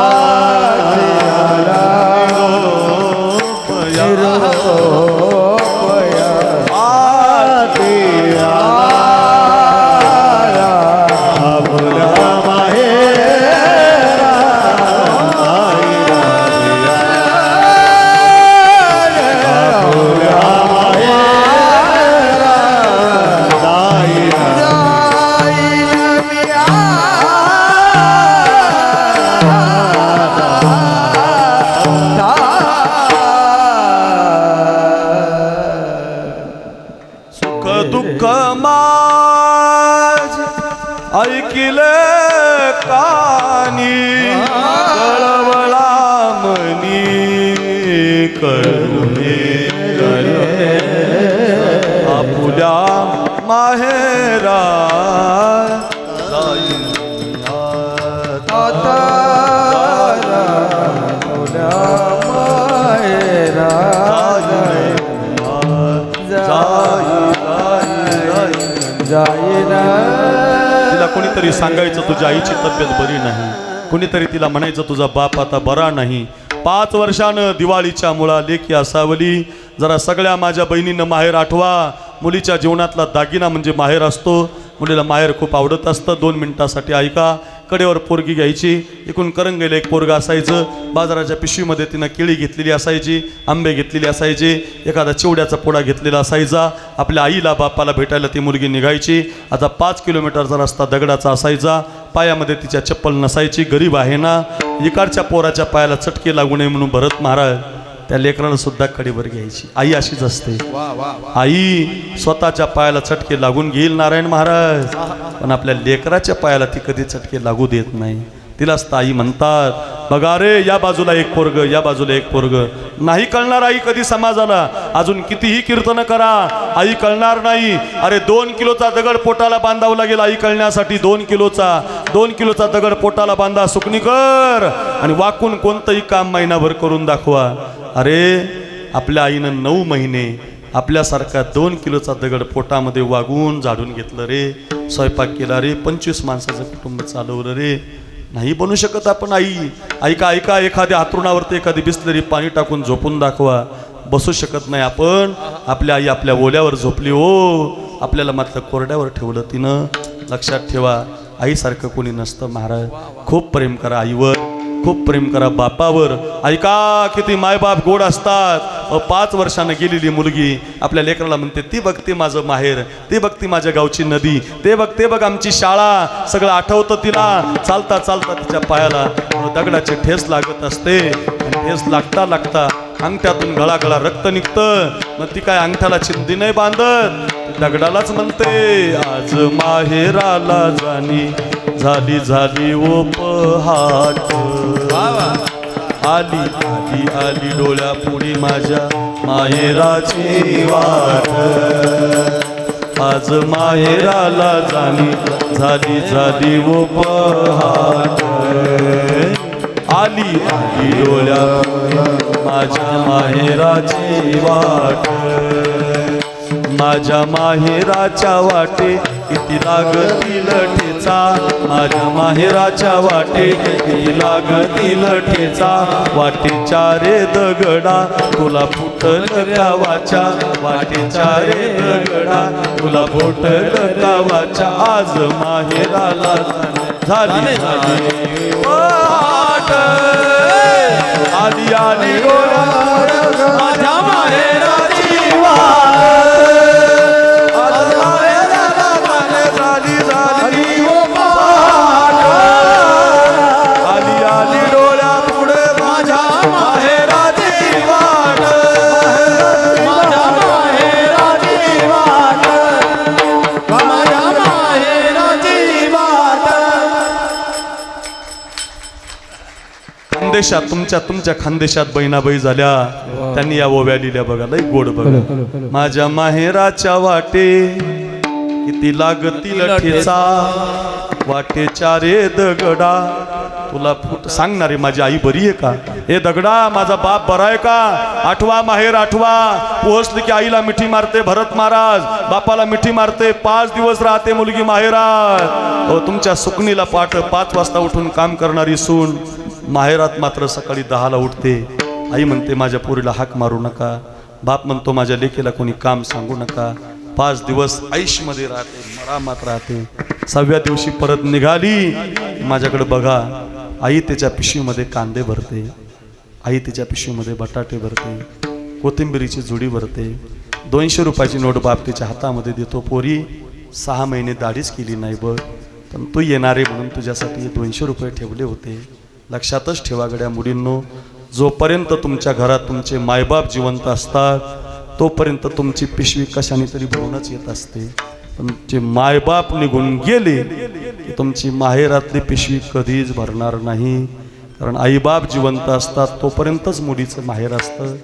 दुःख माझ ऐकिले कानी कळवळा मनी कळुने आपुल्या माहेरा जाईन आता आपुल्या माहेरा जाईन. तिला कोणीतरी सांगायचं तुझ्या आईची तब्येत बरी नाही. कोणीतरी तिला म्हणायचं तुझा बाप आता बरा नाही. 5 वर्षानं दिवाळीच्या मुळा लेकी असावली. जरा सगळ्या माझ्या बहिणींना माहेर आठवा. मुलीच्या जीवनातला दागिना म्हणजे माहेर असतो. मुलीला माहेर खूप आवडत असतं. 2 मिनिटासाठी ऐका. कडेवर पोरगी घ्यायची. इकडून करंगेला एक पोरगा असायचं. बाजाराच्या पिशवीमध्ये तिनं केळी घेतलेली असायची. आंबे घेतलेले असायचे. एखादा चिवड्याचा पोळा घेतलेला असायचा. आपल्या आईला बापाला भेटायला ती मुलगी निघायची. आता 5 किलोमीटरचा रस्ता दगडाचा असायचा. पायामध्ये तिच्या चप्पल नसायची. गरीब आहे ना. इकडच्या पोराच्या पायाला चटके लागू नये म्हणून भरत महाराज त्या लेकराला सुद्धा कडेवर घ्यायची. आई अशीच असते. आई स्वतःच्या पायाला चटके लागून घेईल नारायण महाराज. पण आपल्या लेकराच्या पायाला ती कधी चटके लागू देत नाही. तिलाच ताई म्हणतात. बघा रे या बाजूला एक पोरग या बाजूला एक पोरग. नाही कळणार आई कधी समाजाला. अजून कितीही कीर्तन करा आई कळणार नाही. अरे 2 किलोचा दगड पोटाला बांधावा लागेल आई कळण्यासाठी. 2 किलोचा दगड पोटाला बांधा सुकणीकर आणि वाकून कोणतंही काम महिनाभर करून दाखवा. अरे आपल्या आईनं 9 महिने आपल्यासारखा 2 किलोचा दगड पोटामध्ये वागून झाडून घेतलं रे, स्वयंपाक केला रे, 25 माणसाचं कुटुंब चालवलं रे. नाही बनू शकत आपण आई. ऐका ऐका, एखाद्या हातरुणावरती एखादी बिसलरी पाणी टाकून झोपून दाखवा. बसू शकत नाही आपण. आपल्या आई आपल्या ओल्यावर झोपली हो, आपल्याला मात्र कोरड्यावर ठेवलं तिनं. लक्षात ठेवा, आईसारखं कोणी नसतं महाराज. खूप प्रेम करा आईवर, खूप प्रेम करा बापावर. ऐका किती मायबाप गोड असतात. 5 वर्षानं गेलेली मुलगी आपल्या लेकराला म्हणते, ती बघते माझं माहेर, ती बघते माझ्या गावची नदी, ते बघ आमची शाळा. सगळं आठवतं तिला. चालता चालता तिच्या पायाला दगडाचे ठेस लागत असते. आणि ठेस लागता लागता अंगठ्यातून गळा रक्त निघतं. मग ती काय अंगठ्याला चिंदी नाही बांधत, दगडालाच म्हणते, आज माहेराला जाणी झाली झाली ओ पहाट. आली आली आली डोळ्या पुढी माझ्या माहेराची वाट. आज माहेराला जाणी झाली झाली ओ पहाट. आली आली डोळ्या माझ्या माहेराची वाट. माझ्या माहेराच्या वाटे किती लागतील ठेचा. माझ्या माहेराच्या वाटे किती लागतील ठेचा. वाटेच्या रे दगडा तुला फुटल गावाच्या. वाटेच्या रे दगडा तुला फुटल गावाच्या. आज माहेराला झाली झाली वाट. आली आली माझ्या माहेराची वाट. खानदेशात तुमच्या खानदेशात बहिणाबाई झाल्या, त्यांनी या ओव्या लिहिल्या बघा, लई गोड बघा. माझ्या माहेराच्या वाटे किती लागतील ठेचा. वाटेच्या रे दगडा तुला फुट. सांगणारे माझी आई बरी आहे का? हे दगडा माझा बाप बरा आहे का? आठवा माहेर आठवा. पोहोचली की आईला मिठी मारते भरत महाराज, बापाला मिठी मारते. 5 दिवस राहते मुलगी माहेरात. हो, तुमच्या सुकणीला पाठ 5 वाजता उठून काम करणारी सून माहेरात मात्र सकाळी 10ला उठते. आई म्हणते माझ्या पोरीला हाक मारू नका. बाप म्हणतो माझ्या लेकीला कोणी काम सांगू नका. 5 दिवस आयुष्यमध्ये राहते, मरामात राहते. 6व्या दिवशी परत निघाली. माझ्याकडे बघा, आई त्याच्या पिशवीमध्ये कांदे भरते, आई तिच्या पिशवीमध्ये बटाटे भरते, कोथिंबिरीची जुडी भरते. 200 रुपयाची नोट बाप तिच्या हातामध्ये देतो. पोरी 6 महिने दाढीच केली नाही बघ, पण तू येणारे म्हणून तुझ्यासाठी 200 रुपये ठेवले होते. लक्षातच ठेवा गड्या मुलींनो, जोपर्यंत तुमच्या घरात तुमचे मायबाप जिवंत असतात तोपर्यंत तुमची पिशवी कशाने तरी भरूनच येत असते. पण जे मायबाप निघून गेले की तुमची माहेरातली पिशवी कधीच भरणार नाही. कारण आईबाप जिवंत असतात तोपर्यंतच मुलीचं माहेर असतं.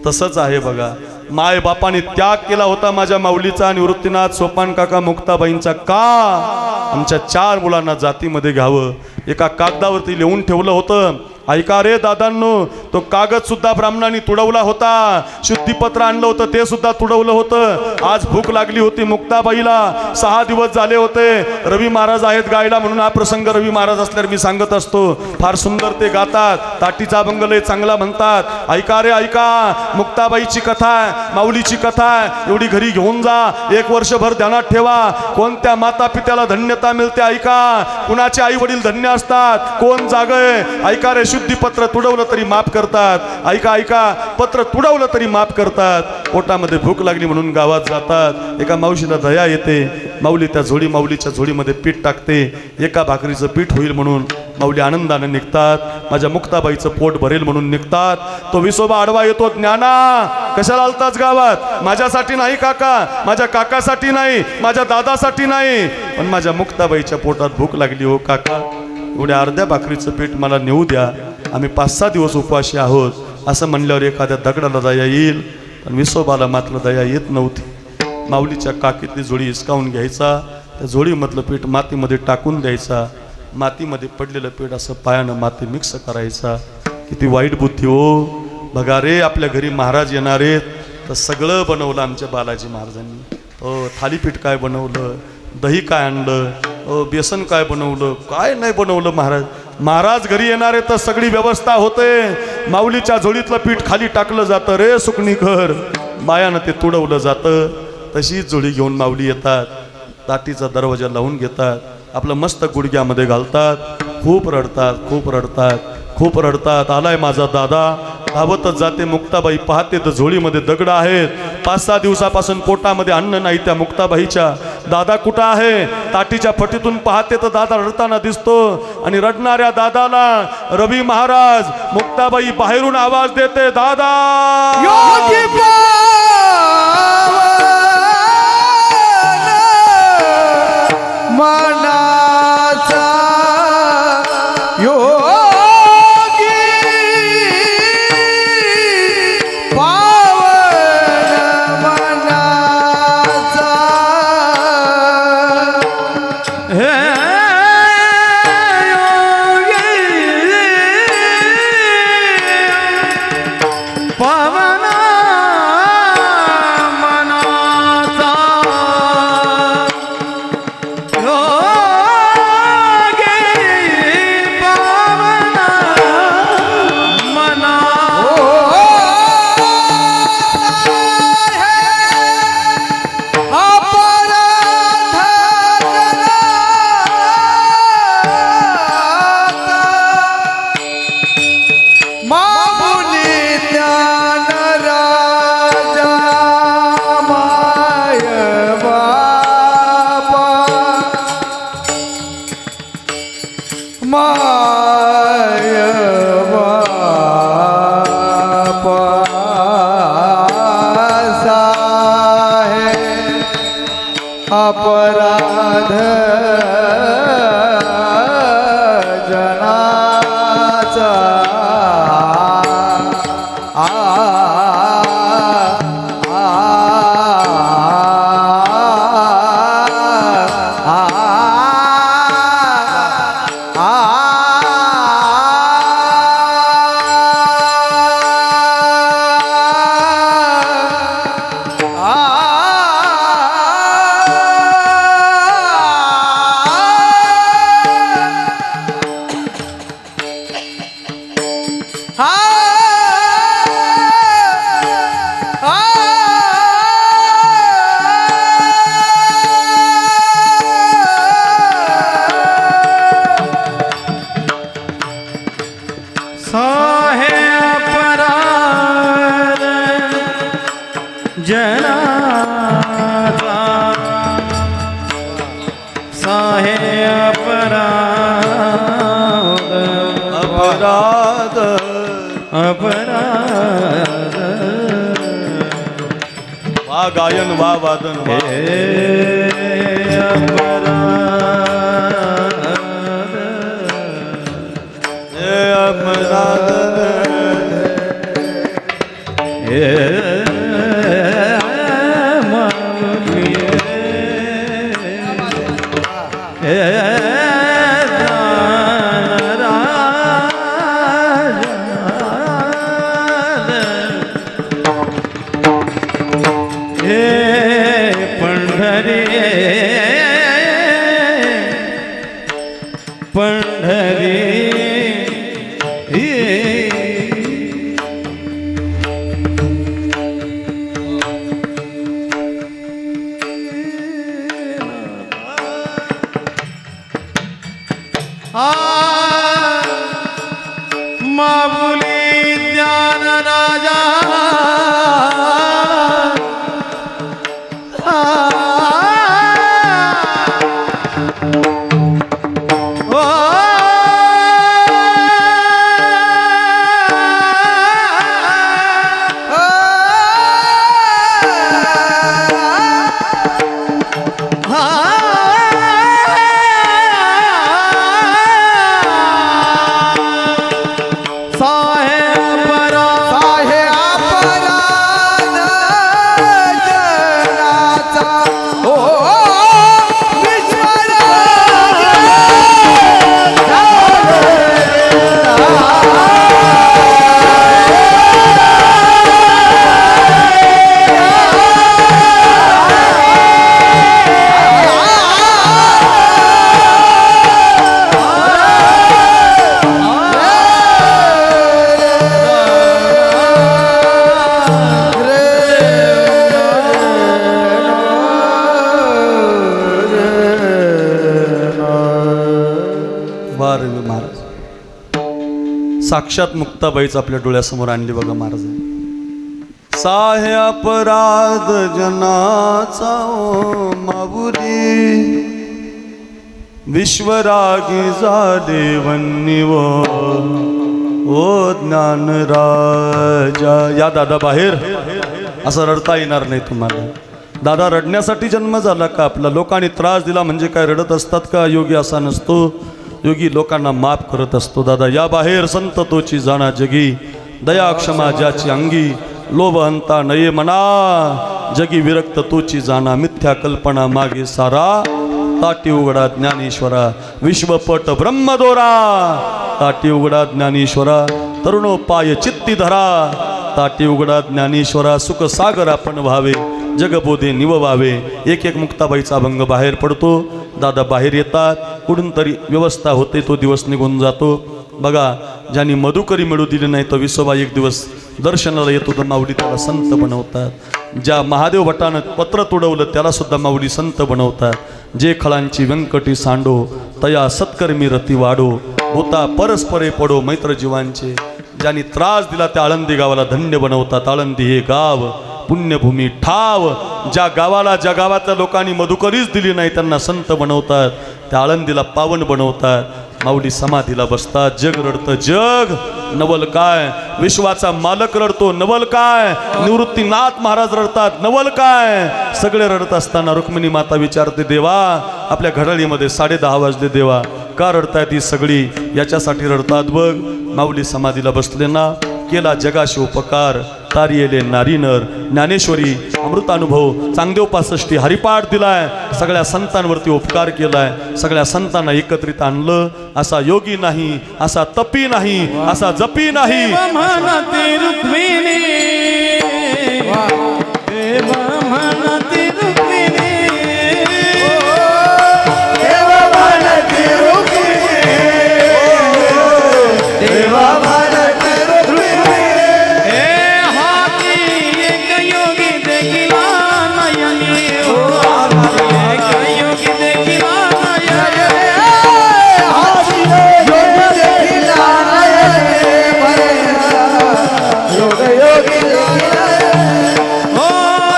तसंच आहे बघा, मायबापाने त्याग केला होता माझ्या माऊलीचा, निवृत्तीनाथ सोपान काका मुक्ताबाईंचा. का? आमच्या 4 मुलांना जातीमध्ये घ्यावं. एका कागदावरती लिहून ठेवलं होतं. ऐका रे दादांनो, तो कागद सुद्धा ब्राह्मणांनी तुडवला होता. शुद्धीपत्र आणलं होतं, ते सुद्धा तुडवलं होतं. आज भूक लागली होती मुक्ताबाईला. 6 दिवस झाले होते. रवी महाराज आहेत गायला, म्हणून हा प्रसंग रवी महाराज असल्यावर मी सांगत असतो. फार सुंदर ते गातात, ताटीचा अभंग लय चांगला म्हणतात. ऐका रे ऐका, मुक्ताबाईची कथा आहे, माऊलीची कथा आहे. एवढी घरी घेऊन जा, 1 वर्षभर ध्यानात ठेवा. कोणत्या माता पित्याला धन्यता मिळते ऐका. कुणाचे आई वडील धन्य असतात, कोण जागय. ऐका रे, शुद्धीपत्र तुडवलं तरी माफ करतात. ऐका ऐका, पत्र तुडवलं तरी माफ करतात. पोटामध्ये भूक लागली म्हणून गावात जातात. एका मावशीला दया येते. माऊली त्या माऊलीच्या झोळीमध्ये पीठ टाकते. एका भाकरीचं पीठ होईल म्हणून माऊली आनंदाने निघतात. माझ्या मुक्ताबाईचं पोट भरेल म्हणून निघतात. तो विसोबा आडवा येतो, ज्ञाना कशाला आलताच गावात? माझ्यासाठी नाही काका, माझ्या काकासाठी नाही, माझ्या दादासाठी नाही, पण माझ्या मुक्ताबाईच्या पोटात भूक लागली हो काका. एवढ्या अर्ध्या भाकरीचं पीठ मला नेऊ द्या, आम्ही 5-6 दिवस उपवाशी आहोत. असं म्हणल्यावर एखाद्या दगडाला दया येईल, पण विसोबाला मात्र दया येत नव्हती. माऊलीच्या काकीतली जोडी हिसकावून घ्यायचा, त्या जोडीमधलं पीठ मातीमध्ये टाकून द्यायचा. मातीमध्ये पडलेलं पीठ असं पायानं माती मिक्स करायचा. किती वाईट बुद्धी हो. बघा रे, आपल्या घरी महाराज येणार आहेत, तर सगळं बनवलं आमच्या बालाजी महाराजांनी. थालीपीठ काय बनवलं, दही काय आणलं, बेसन काय बनवलं, काय नाही बनवलं महाराज. महाराज घरी येणारे तर सगळी व्यवस्था होते. माऊलीच्या झोळीतलं पीठ खाली टाकलं जातं, रे सुकणीकर मायानं ते तुडवलं जातं. तशीच जोडी घेऊन माऊली येतात, ताटीचा दरवाजा लावून घेतात, आपलं मस्त गुडघ्यामध्ये घालतात, खूप रडतात, खूप रडतात, खूप रडतात. आलाय माझा दादा, धावतच जाते. मुक्ताबाई पाहते तर झोळीमध्ये दगड आहेत. 5-6 दिवसापासून पोटामध्ये अन्न नाही त्या मुक्ताबाईच्या. दादा कुठं आहे? ताटीच्या फटीतून पाहते तर दादा रडताना दिसतो. आणि रडणाऱ्या दादाला रवी महाराज, मुक्ताबाई बाहेरून आवाज देते, दादा मनाचा योगी पावन मनाचा हे पवन मनाचा अपराध जनाचा साहे अपराध जनाचा, साहे अपराध अपराध अपराध वा गायन वा वादन वा. पंढरी माऊली ज्ञान राजा सा वार महाराज साक्षात मुक्ताबाईच आपल्या डोळ्यासमोर आणली बघा महाराज. साहे अपराध जनाचा ओ माऊली विश्वरागी झाले वन्निव ओ ज्ञान राजा. या दादा बाहेर असं रडता येणार नाही तुम्हाला. दादा रडण्यासाठी जन्म झाला का आपला? लोकांनी त्रास दिला म्हणजे काय रडत असतात का? योगी असा नसतो. योगी लोकांना माफ करत असतो. दादा या बाहेर. संत तोची जाणा जगी दया क्षमा ज्याची अंगी लोभ हंता नये मना जगी विरक्त तोची जाणा मिथ्या कल्पना मागे सारा ताटी उघडा ज्ञानेश्वरा विश्वपट ब्रह्मदोरा ताटी उघडा ज्ञानेश्वरा तरुणोपाय चित्ती धरा ताटी उघडा ज्ञानेश्वरा सुख सागर आपण व्हावे जगबोधे निववावे. एक एक मुक्ताबाईचा अभंग बाहेर पडतो. दादा बाहेर येतात. कुठून तरी व्यवस्था होते. तो दिवस निघून जातो. बघा ज्यांनी मधुकरी मिळू दिली नाही तर विसोबा एक दिवस दर्शनाला येतो तर माऊली त्याला संत बनवतात. ज्या महादेव भटानं पत्र तुडवलं त्याला सुद्धा माऊली संत बनवतात. जे खळांची व्यंकटी सांडो तया सत्कर्मी रती वाढो होता परस्परे पडो मैत्र जीवांचे. ज्यांनी त्रास दिला त्या आळंदी गावाला धन्य बनवतात. आळंदी हे गाव पुण्यभूमी ठाव. ज्या गावातल्या लोकांनी मधुकरीच दिली नाही त्यांना संत बनवतात. त्या आळंदीला पावन बनवतात. माऊली समाधीला बसतात. जग रडतं जग नवल काय. विश्वाचा मालक रडतो नवल काय. निवृत्तीनाथ महाराज रडतात नवल काय. सगळे रडत असताना रुक्मिणी माता विचारते देवा आपल्या घड्याळीमध्ये 10:30 वाजले देवा का रडतायत ही सगळी? याच्यासाठी रडतात बघ. माऊली समाधीला बसले ना. केला जगाशी उपकार तारी येले नारीनर. ज्ञानेश्वरी अमृतानुभव चांगदेव 65 हरिपाठ दिलाय. सगळ्या संतांवरती उपकार केलाय. सगळ्या संतांना एकत्रित आणलं. असा योगी नाही असा तपी नाही असा जपी नाही. म्हणते रुक्मिणी देव म्हणते रुक्मिणी देव म्हणते रुक्मिणी देव म्हणते रुक्मिणी हे हाती एक योगी देखिला नयनी हो एक योगी देखिला नयनी हाती योग देखिला नयने योग योगी हो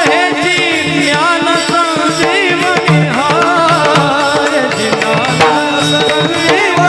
हे जी ज्ञान संजीवनी हाय ज्ञान संजीवनी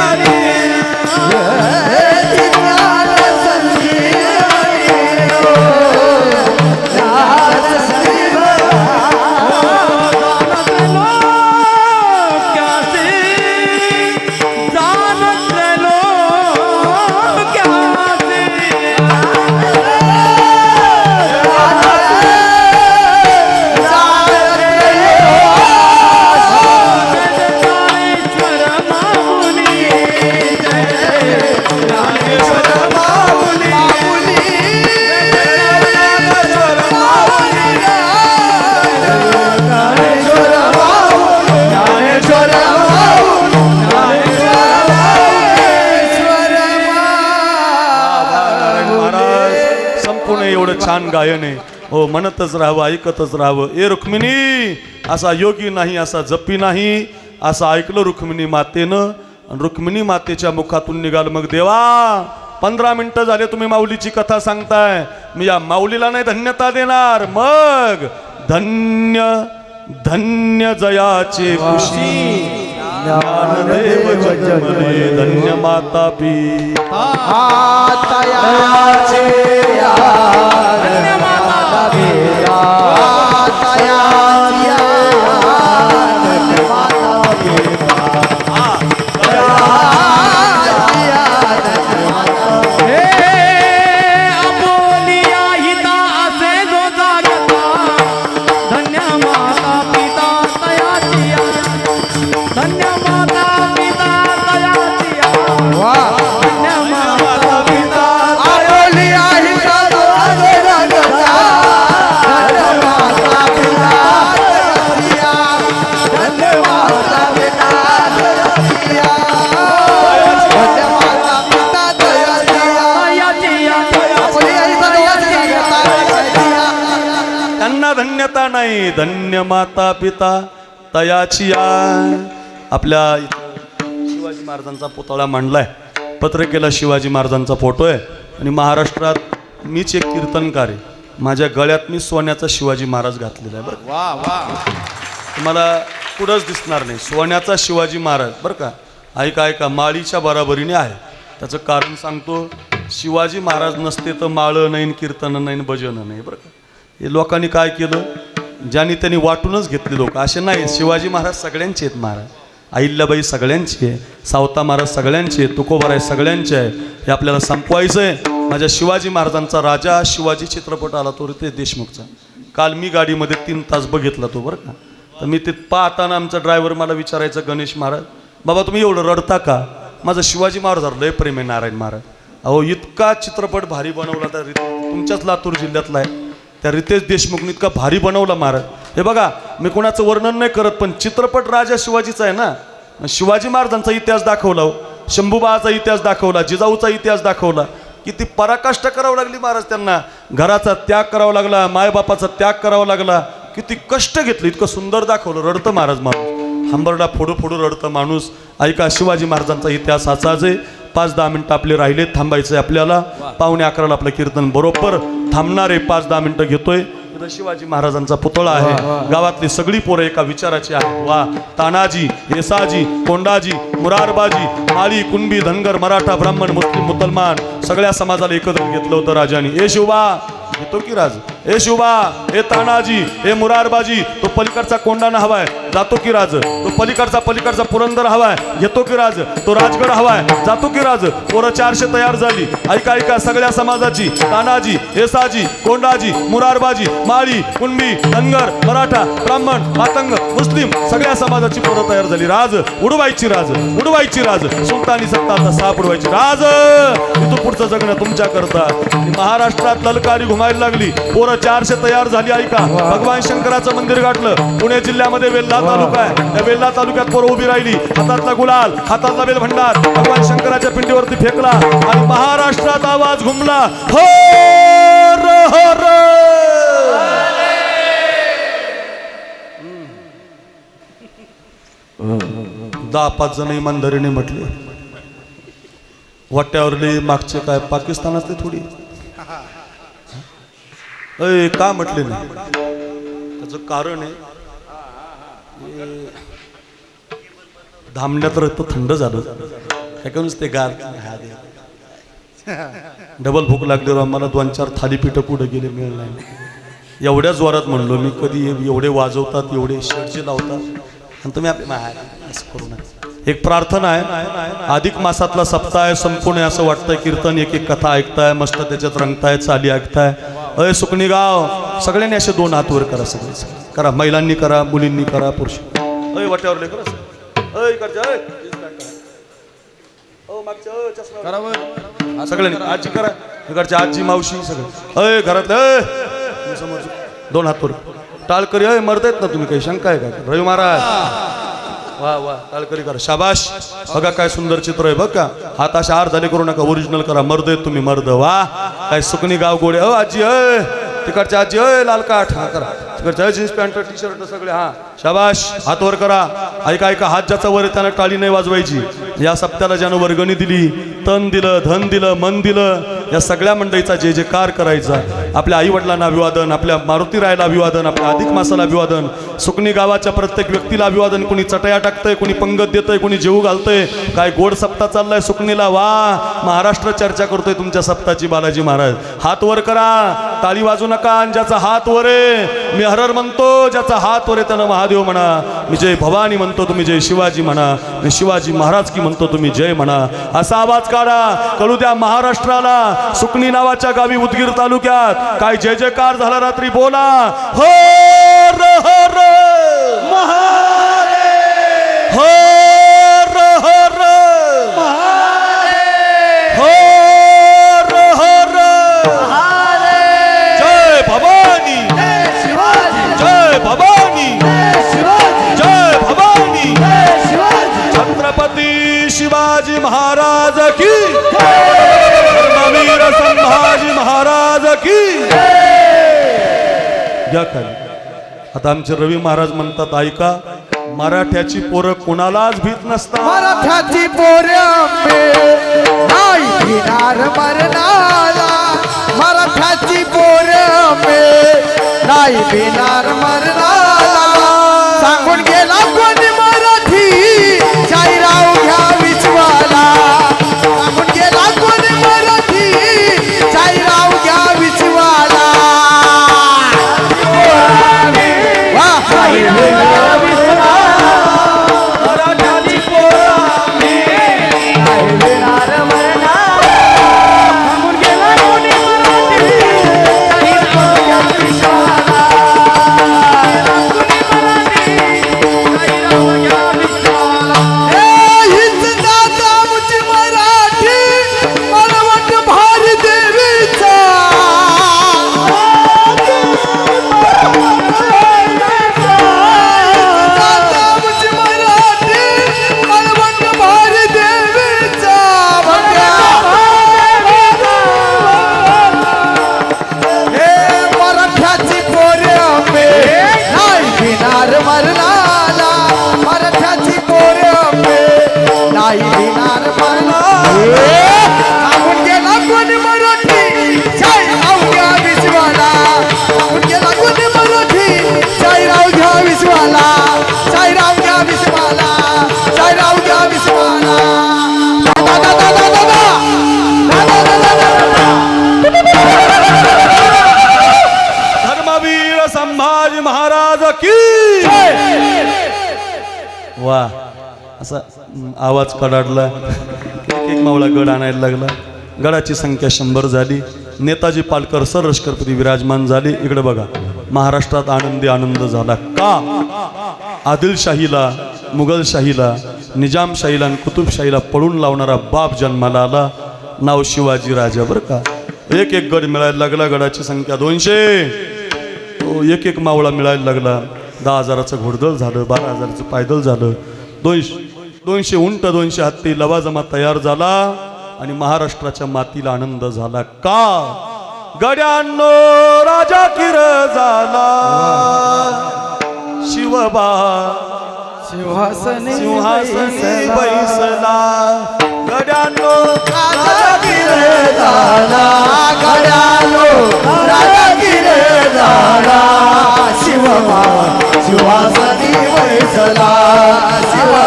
छान गायन आहे हो. म्हणतच राहावं ऐकतच राहावं. ए रुक्मिणी असा योगी नाही असा जपी नाही असं ऐकलं रुक्मिणी मातेनं. रुक्मिणी मातेच्या मुखातून निघाल मग देवा 15 मिनिटं झाले तुम्ही माऊलीची कथा सांगताय. मी या माऊलीला नाही धन्यता देणार. मग धन्य धन्य जयाचे खुशी ज्ञानदेव जन्मले धन्य माता पी धन्यता नाही धन्य माता पिता तयाची. आपल्या शिवाजी महाराजांचा पुतळा मांडलाय, पत्रिकेला शिवाजी महाराजांचा फोटो आहे आणि महाराष्ट्रात मीच एक कीर्तनकार आहे. माझ्या गळ्यात मी सोन्याचा शिवाजी महाराज घातलेला आहे बरं. वा वा. तुम्हाला कुठंच दिसणार नाही सोन्याचा शिवाजी महाराज बरं का. ऐका ऐका, माळीच्या बराबरीने आहे. त्याचं कारण सांगतो. शिवाजी महाराज नसते तर माळं नाही, कीर्तन नाही, भजन नाही बरं का. हे लोकांनी काय केलं, ज्यांनी त्यांनी वाटूनच घेतले लोक. असे नाही, शिवाजी महाराज सगळ्यांचे आहेत महाराज. अहिल्याबाई सगळ्यांची आहे, सावता महाराज सगळ्यांचे आहे, तुकोबाराय सगळ्यांचे आहे. हे आपल्याला संपवायचं आहे. माझ्या शिवाजी महाराजांचा राजा शिवाजी चित्रपट आला तो रितेश देशमुखचा. काल मी गाडीमध्ये 3 तास बघितला तो बरं का. तर मी ते पाहताना आमचा ड्रायव्हर मला विचारायचा, गणेश महाराज बाबा तुम्ही एवढं रडता का. माझं शिवाजी महाराजावर लय प्रेम आहे नारायण महाराज. अहो इतका चित्रपट भारी बनवला त्या तुमच्याच लातूर जिल्ह्यातला आहे त्या रितेश देशमुखने, इतका भारी बनवला महाराज. हे बघा मी कोणाचं वर्णन नाही करत, पण चित्रपट राजा शिवाजीचा आहे ना. शिवाजी महाराजांचा इतिहास दाखवला, शंभूबाचा इतिहास दाखवला, जिजाऊचा इतिहास दाखवला. किती पराकाष्ठा करावं लागली महाराज त्यांना. घराचा त्याग करावा लागला, मायबापाचा त्याग करावा लागला. किती कष्ट घेतले, इतकं सुंदर दाखवलं. रडतं महाराज माणूस, हंबरडा फोडू फोडू रडतं माणूस. ऐका शिवाजी महाराजांचा इतिहास असाच आहे. 5-10 मिनटं आपले राहिले, थांबायचं आहे आपल्याला. 11:15 आपलं कीर्तन बरोबर थांबणार आहे. 5-10 मिनटं घेतोय. शिवाजी महाराजांचा पुतळा आहे. गावातली सगळी पोरं एका विचाराची आहेत. वा, तानाजी, येसाजी, कोंडाजी, मुरारबाजी, माळी, कुणबी, धनगर, मराठा, ब्राह्मण, मुस्लिम, मुसलमान सगळ्या समाजाला एकत्र घेतलं होतं राजानी. ए शिवबा येतो की राज, ए शिवबा, ए तानाजी, ए मुरारबाजी, तो पलीकडचा कोंडाणा हवाय जातो की राज, तो पलीकडचा पुरंदर हवाय घेतो की राज, तो राजगड हवाय जातो की राज. पोरं 400 तयार झाली. ऐका ऐका, सगळ्या समाजाची, तानाजी, येसाजी, कोंडाजी, मुरारबाजी, माळी, कुणबी, धनगर, मराठा, ब्राह्मण, मातंग, मुस्लिम सगळ्या समाजाची पोरं तयार झाली. राज उडवायची, राज उडवायची, राज सुलतानी सत्ता आता साप उडवायची. राज इथून पुढचं जगणं तुमच्या करता. महाराष्ट्रात ललकारी घुमायला लागली. पोरं 400 तयार झाली. ऐका, भगवान शंकराचं मंदिर गाठलं. पुणे जिल्ह्यामध्ये वेल्हा तालुका आहे. त्या वेल्हा तालुक्यात पोरं उभी राहिली. हातातला गुलाल, हातातला बेल भंडार भगवान शंकराच्या पिंडीवरती फेकला आणि महाराष्ट्रात आवाज घुमला, हर हर. 10-5 जण इमानदारीने म्हटले. वाट्यावरले मागचे काय पाकिस्तानातले थोडी का म्हटले नाही. त्याचं कारण आहे धामण्यात रक्त थंड झालं. ह्याकडूनच ते गार. डबल भूक लागली राव मला. 2-4 थालीपीठं कुठं गेले मिळलं नाही. एवढ्या जोरात म्हणलो मी, कधी एवढे वाजवतात, एवढे शेडचे लावतात आणि तुम्ही आपले असं करू नका. एक प्रार्थना आहे. अधिक मासातला सप्ताह आहे, संपूर्ण असं वाटतंय. कीर्तन एक एक कथा ऐकताय, मस्त त्याच्यात रंगताय, चाली ऐकताय. अय सुकणी गाव सगळ्यांनी असे 2 हात वर करा. सगळे करा, महिलांनी करा, मुलींनी करा, पुरुष. अय वाट्यावर करा. अय करजा, सगळ्यांनी आजी करा, इकडच्या आजी मावशी सगळे. अय घरातले समोर 2 हात वर. टाळकरी अय मरतायत ना तुम्ही, काही शंका आहे का. रवी महाराज वा वा, टाळकरी करा. शाबाश. बघा काय सुंदर चित्र आहे. बघा हात अशा हार झाले करू नका, ओरिजिनल करा. मर्द आहेत तुम्ही, मर्द. वा काय सुकणी गाव गोडे. आजी अय तिकडच्या आजी अय लाल काठ हा करा. तिकडच्या जीन्स पॅन्ट टी शर्ट सगळे. हा शाबाश, हात वर करा. ऐका ऐका, हात ज्याचा वर आहे त्यानं टाळी नाही वाजवायची. या सप्त्याला ज्यानं वर्गणी दिली, तन दिलं, धन दिलं, मन दिलं, या सगळ्या मंडळीचा जे जे कार करायचा. आपल्या आई वडिलांना अभिवादन, आपल्या मारुती रायाला अभिवादन, आपल्या अधिक मासाला अभिवादन, सुकणी गावाच्या प्रत्येक व्यक्तीला अभिवादन. कोणी चटया टाकतंय, कोणी पंगत देतंय, कोणी जेवू घालतंय. काय गोड सप्ताह चाललाय सुकणीला. वा, महाराष्ट्र चर्चा करतोय तुमच्या सप्ताहाची. बालाजी महाराज हात वर करा, टाळी वाजू नका. ज्याचा हात वर आहे मी हरर म्हणतो, ज्याचा हात वर आहे त्यानं महादेव म्हणा. मी जय भवानी म्हणतो, तुम्ही जय शिवाजी म्हणा. मी शिवाजी महाराज की म्हणतो, तुम्ही जय म्हणा. असा आवाज काढा, कळू द्या महाराष्ट्राला. सुकणी नावाच्या गावी उदगीर तालुक्यात काय जय जयकार झाला रात्री. बोला हर हर महादेव, हर हर महादेव, हर हर महादेव. जय भवानी, जय भवानी, जय भवानी, छत्रपती शिवाजी महाराज की, धर्मवीर संभाजी महाराज की. या खाली आता आमचे रवी महाराज म्हणतात, ऐका मराठ्याची पोरं कोणालाच भीत नसतात. मराठ्याची पोरंबे नाही भिणार मरणाला. मराठ्याची पोरंबे नाही भिणार मरणाला. सांगून गेला कोणी मराठी शाहीराव घ्या विश्वाला. सांगून गेला कोणी मराठी शाहीराव घ्या विश्वाला. मराठ्याची पोरं नाही भिणार मरणाला. सांगून गेला कोणी मराठी शाहीराव घ्या विश्वाला. हीच जात आमची मराठी मलवट भारी देवीचा. जात आमची मराठी मलवट भारी देवीचा. हे मराठ्याची पोरंबे नाही भिणार मरणाला. मराठ्याची पोरंबे नाही भिणार मरणाला. सांगून गेला कोणी मराठी शाहीराव घ्या विश्वाला. सांगून गेला कोणी मराठी शाहीराव घ्या विश्वाला. शाहीराव घ्या विश्वाला. शाहीराव घ्या विश्वाला. दादा दादा दादा दादा दादा धर्मवीर संभाजी महाराज की वा. असा आवाज कडाडला. एक एक मावळा गड आणायला लागला. गडाची संख्या 100 झाली. नेताजी पालकर सरलष्करपती विराजमान झाले. इकडे बघा, महाराष्ट्रात आनंदी आनंद झाला. का? आदिलशाहीला, मुघलशाहीला, निजामशाहीला आणि कुतुबशाहीला पळून लावणारा बाप जन्माला आला. नाव शिवाजी राजा. बरं का, एक एक गड मिळायला लागला. गडाची संख्या 200. एक एक मावळा मिळायला लागला. 10,000चं घोडदळ झालं, 12,000चं पायदळ झालं, 200 उंट, 200 हत्ती लवाजमा तयार झाला आणि महाराष्ट्राच्या मातीला आनंद झाला. का? गड्यांनो राजा किर झाला. शिवबा सिंहासनी सिंहासनी बैसला. गड्यांनो राजा गिरे झाला. गड्यालो राजा गिरे झाला. शिवबा सिंहासनी बैसला. शिवबा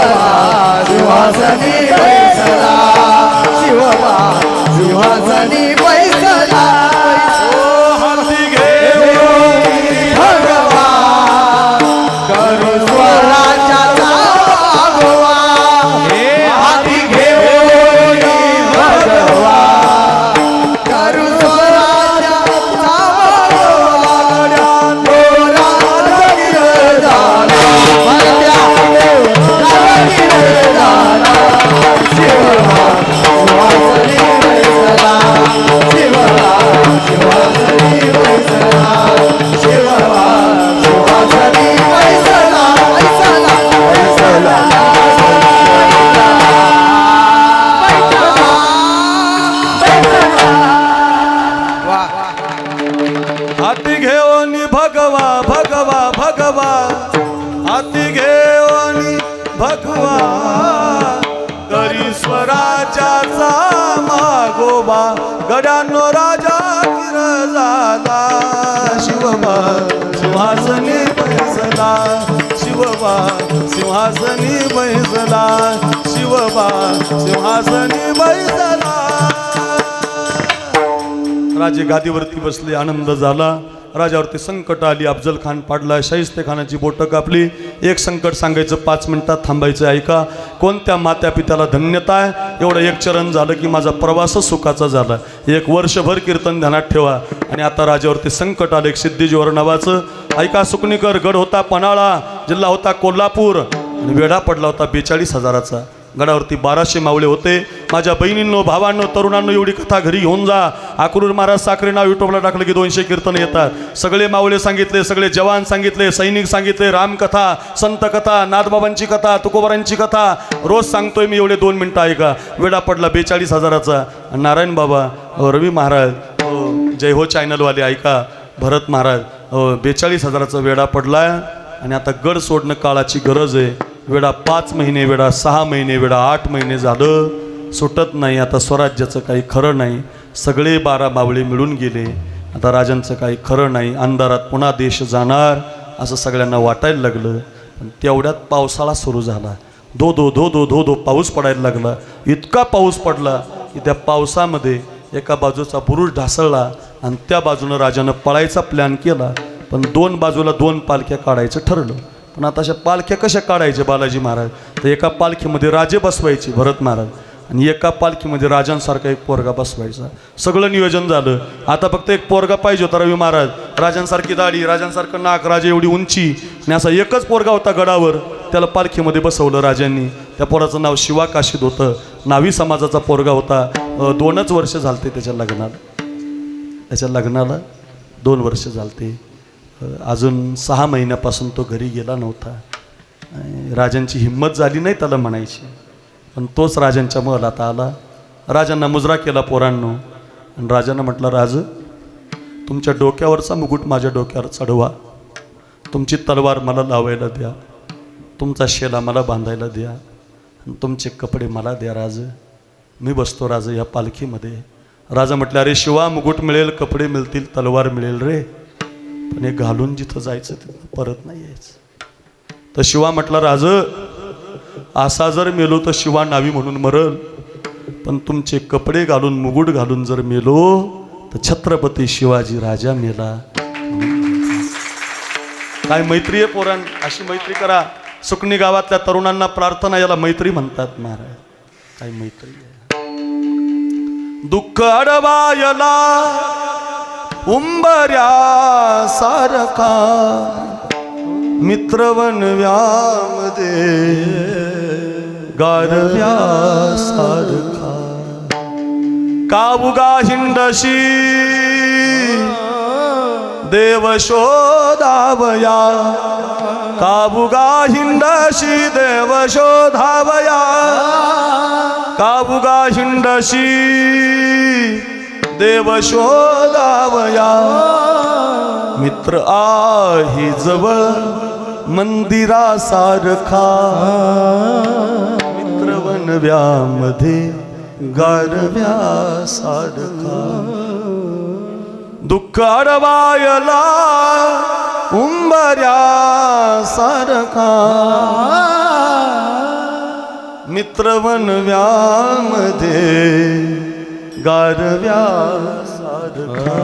सिंहासनी बैसला. शिवबा सिंहासनी बैसला. हाती घेऊन भगवान करू स्वराज्याचा भगवा. हाती घेऊन भगवान करू स्वराज्याचा भगवा. राजा गिरे झाला. राजा गिरे झाला. शिवबा सिंहासनी बैसला. शिवबा सिंहासनी बैसला. शिवबा सिंहासनी बैसला. बैसला हाती घेऊन भगवा भगवा भगवा. हाती घेऊन भगवा करी स्वराज्याचा मागोबा. गड्यांनो राजा किर झाला. शिवबा सिंहासनी बैसला. शिवबा सिंहासनी बैसला. शिवबा सिंहासनी बैसला. राजे गादीवरती बसले. आनंद झाला. राजावरती संकट आली. अफजल खान पाडला. शाहिस्तेखानाची बोटं कापली. एक संकट सांगायचं, 5 मिनिटात थांबायचं. ऐका, कोणत्या मात्या पित्याला धन्यता आहे. एवढं एक चरण झालं की माझा प्रवासच सुखाचा झाला. एक वर्षभर कीर्तन ध्यानात ठेवा. आणि आता राजावरती संकट आलं. एक सिद्धीजोर नावाचं. ऐका, सुकणीकर गड होता पन्हाळा, जिल्हा होता कोल्हापूर आणि वेढा पडला होता 42,000चा. गडावरती 1200 मावळे होते. माझ्या बहिणींनो, भावांनो, तरुणांनो, एवढी कथा घरी घेऊन जा. अक्रूर महाराज साखरे नाव युट्यूबला टाकलं की 200 कीर्तन येतात. सगळे मावळे सांगितले, सगळे जवान सांगितले, सैनिक सांगितले, रामकथा, संत कथा, नाथबाबांची कथा, तुकोबारांची कथा रोज सांगतोय मी. एवढे 2 मिनिटं ऐका. वेडा पडला 42,000चा. नारायण बाबा, रवी महाराज, जय हो चॅनलवाले ऐका, भरत महाराज, 42,000चा वेडा पडला. आणि आता गड सोडणं काळाची गरज आहे. वेळा 5 महिने, वेळा 6 महिने, वेळा 8 महिने झालं, सुटत नाही. आता स्वराज्याचं काही खरं नाही. सगळे 12 बावळे मिळून गेले. आता राजांचं काही खरं नाही. अंधारात पुन्हा देश जाणार असं सगळ्यांना वाटायला लागलं. पण तेवढ्यात पावसाळा सुरू झाला. धो धो धो धो धो धो पाऊस पडायला लागला. इतका पाऊस पडला की त्या पावसामध्ये एका बाजूचा बुरुज ढासळला आणि त्या बाजूनं राजानं पळायचा प्लॅन केला. पण 2 बाजूला 2 पालख्या काढायचं ठरलं. पण आता अशा पालख्या कशा काढायचे बालाजी महाराज? तर एका पालखीमध्ये राजे बसवायचे भरत महाराज आणि एका पालखीमध्ये राजांसारखा एक पोरगा बसवायचा. सगळं नियोजन झालं. आता फक्त एक पोरगा पाहिजे होता रवी महाराज. राजांसारखी दाढी, राजांसारखं नाक, राजा एवढी उंची आणि असा एकच पोरगा होता गडावर. त्याला पालखीमध्ये बसवलं राजांनी. त्या पोराचं नाव शिवा काशीद होतं. नावी समाजाचा पोरगा होता. 2च वर्ष झालते त्याच्या लग्नाला 2 वर्ष झालते. अजून 6 महिन्यापासून तो घरी गेला नव्हता. राजांची हिंमत झाली नाही त्याला म्हणायची. पण तोच राजांच्या महलात आला. राजांना मुजरा केला पोरांनो आणि राजांना म्हटलं, राज तुमच्या डोक्यावरचा मुकुट माझ्या डोक्यावर चढवा, तुमची तलवार मला लावायला द्या, तुमचा शेला मला बांधायला द्या आणि तुमचे कपडे मला द्या राज. मी बसतो राज या पालखीमध्ये. राजा म्हटलं, अरे शिवा, मुकुट मिळेल, कपडे मिळतील, तलवार मिळेल रे, पण हे घालून जिथं जायचं तिथं परत नाही यायचं. तर शिवा म्हटला, राज असा जर मेलो तर शिवा नावी म्हणून मरल, पण तुमचे कपडे घालून मुकुट घालून जर मेलो तर छत्रपती शिवाजी राजा मेला. काय मैत्री आहे पोरां, अशी मैत्री करा. सुकणी गावातल्या तरुणांना प्रार्थना, याला मैत्री म्हणतात महाराज. काय मैत्री आहे. दुःख अडवायला उंबऱ्या सारखा मित्रवनव्यामध्ये गारव्या सारखा कावुगा हिंडशी देव शोधावया, कावुगा हिंडशी देव शोधावया, कावुगा हिंडशी देव शोधावया. मित्र आहे जवळ मंदिरासारखा, मित्रवनव्यामध्ये गारव्या सारखा. दुःख अडवायला उंबऱ्या सारखा, मित्रवनव्यामध्ये गारव्या सारखा.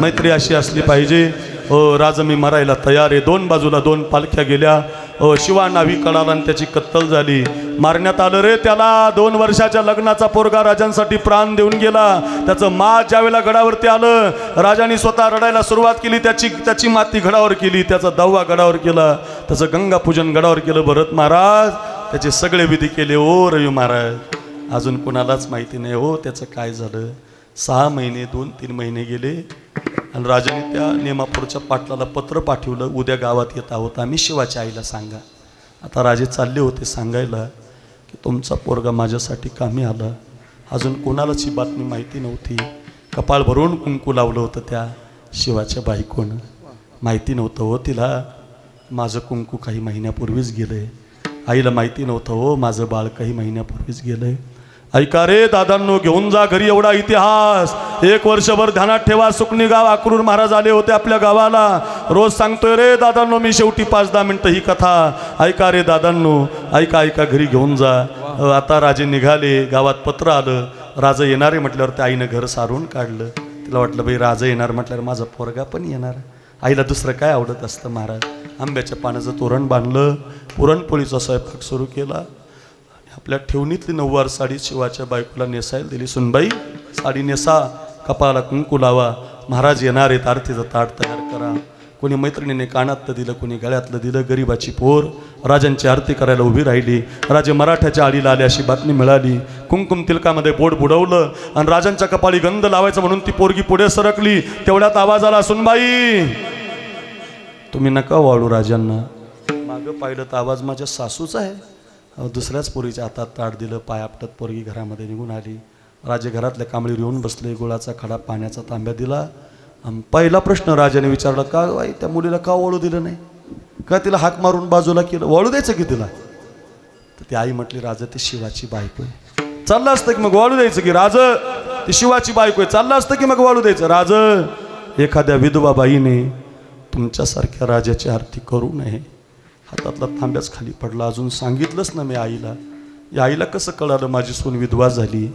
मैत्री अशी असली पाहिजे. राजा मी मरायला तयार आहे. 2 बाजूला 2 पालख्या गेल्या. शिवा नावी कळाला आणि त्याची कत्तल झाली. मारण्यात आलं रे त्याला. 2 वर्षाच्या लग्नाचा पोरगा राजांसाठी प्राण देऊन गेला. त्याचं माज ज्यावेळेला गडावरती आलं, राजांनी स्वतः रडायला सुरुवात केली. त्याची माती गडावर केली, त्याचा दहावा गडावर केला, त्याचं गंगापूजन गडावर केलं भरत महाराज. त्याचे सगळे विधी केले. ओ रवी महाराज, अजून कोणालाच माहिती नाही हो त्याचं काय झालं. 6 महिने 2-3 महिने गेले आणि राजाने त्या नेमापूरच्या पाटलाला पत्र पाठवलं, उद्या गावात येत आहोत आम्ही, शिवाच्या आईला सांगा. आता राजे चालले होते सांगायला की तुमचा पोरगा माझ्यासाठी कामी आला. अजून कोणालाच ही बातमी माहिती नव्हती. कपाळ भरून कुंकू लावलं होतं त्या शिवाच्या बायकोनं. माहिती नव्हतं हो तिला माझं कुंकू काही महिन्यापूर्वीच गेलंय. आईला माहिती नव्हतं हो माझं बाळ काही महिन्यापूर्वीच गेलंय. ऐका रे दादांनो, घेऊन जा घरी एवढा इतिहास. 1 वर्षभर ध्यानात ठेवा. सुकणी गाव अक्रूर महाराज आले होते आपल्या गावाला. रोज सांगतोय रे दादांनो मी, शेवटी 5-10 मिनिटं ही कथा ऐका रे दादांनो. ऐका ऐका, घरी घेऊन जा. आता राजे निघाले. गावात पत्र आलं. राजा येणार आहे म्हटल्यावर त्या आईनं घर सारून काढलं. तिला वाटलं बाई राजा येणार म्हटल्यावर माझा पोरगा पण येणार. आईला दुसरं काय आवडत असतं महाराज. आंब्याच्या पानाचं तोरण बांधलं, पुरणपोळीचा स्वयंपाक सुरू केला. आपल्या ठेवणीतली 9वार साडी शिवाच्या बायकोला नेसायला दिली. सुनबाई साडी नेसा, कपाळाला कुंकू लावा, महाराज येणार आहेत, आरतीचं ताट तयार करा. कोणी मैत्रिणीने कानातलं दिलं, कोणी गळ्यातलं दिलं. गरिबाची पोर राजांची आरती करायला उभी राहिली. राजे मराठ्याच्या आडीला आले अशी बातमी मिळाली. कुंकुम तिलकामध्ये बोट बुडवलं आणि राजांच्या कपाळी गंध लावायचं म्हणून ती पोरगी पुढे सरकली. तेवढ्यात आवाज आला, सुनबाई तुम्ही नका वाळू राजांना. मागं पाहिलं तर आवाज माझ्या सासूचा आहे. दुसऱ्याच पोरीच्या हातात ताट दिलं. पाय आपटत पोरगी घरामध्ये निघून आली. राजे घरातल्या कांबळीवर येऊन बसले. गुळाचा खडा, पाण्याचा तांब्या दिला. पहिला प्रश्न राजाने विचारला, का बाई त्या मुलीला का ओळू दिलं नाही? का तिला हाक मारून बाजूला केलं, वाळू द्यायचं की तिला? तर ती आई म्हटली, राजा ती शिवाची बायको आहे. चाललं असतं की मग वाळू द्यायचं की? राज ती शिवाची बायको आहे, चाललं असतं की मग वाळू द्यायचं? राज एखाद्या विधवा बाईने तुमच्यासारख्या राजाची आरती करू नये. हातातला तांब्याच खाली पडला. अजून सांगितलंच ना मी आईला. या आईला कसं कळालं माझी सून विधवा झाली?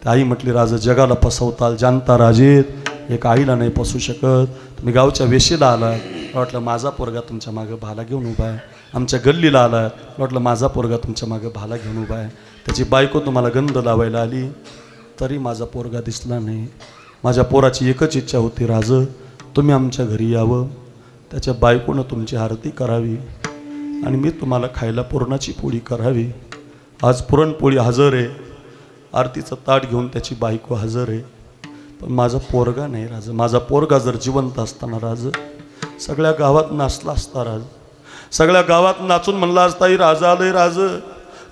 त्या आई म्हटली, राजा जगाला फसवताल, जानता राजेत, एक आईला नाही फसू शकत. तुम्ही गावच्या वेशीला आलात, वाटलं माझा पोरगा तुमच्या मागं भाला घेऊन उभा आहे. आमच्या गल्लीला आलात, वाटलं माझा पोरगा तुमच्या मागं भाला घेऊन उभा आहे. त्याची बायको तुम्हाला गंध लावायला आली, तरी माझा पोरगा दिसला नाही. माझ्या पोराची एकच इच्छा होती, राज तुम्ही आमच्या घरी यावं, त्याच्या बायकोनं तुमची आरती करावी आणि मी तुम्हाला खायला पुरणाची पोळी करावी. आज पुरणपोळी हजर आहे, आरतीचं ताट घेऊन त्याची बायको हजर आहे, पण माझा पोरगा नाही. राज माझा पोरगा जर जिवंत असताना राज सगळ्या गावात नाचला असता. राज सगळ्या गावात नाचून म्हणला असता, आई राजा आलंय, राज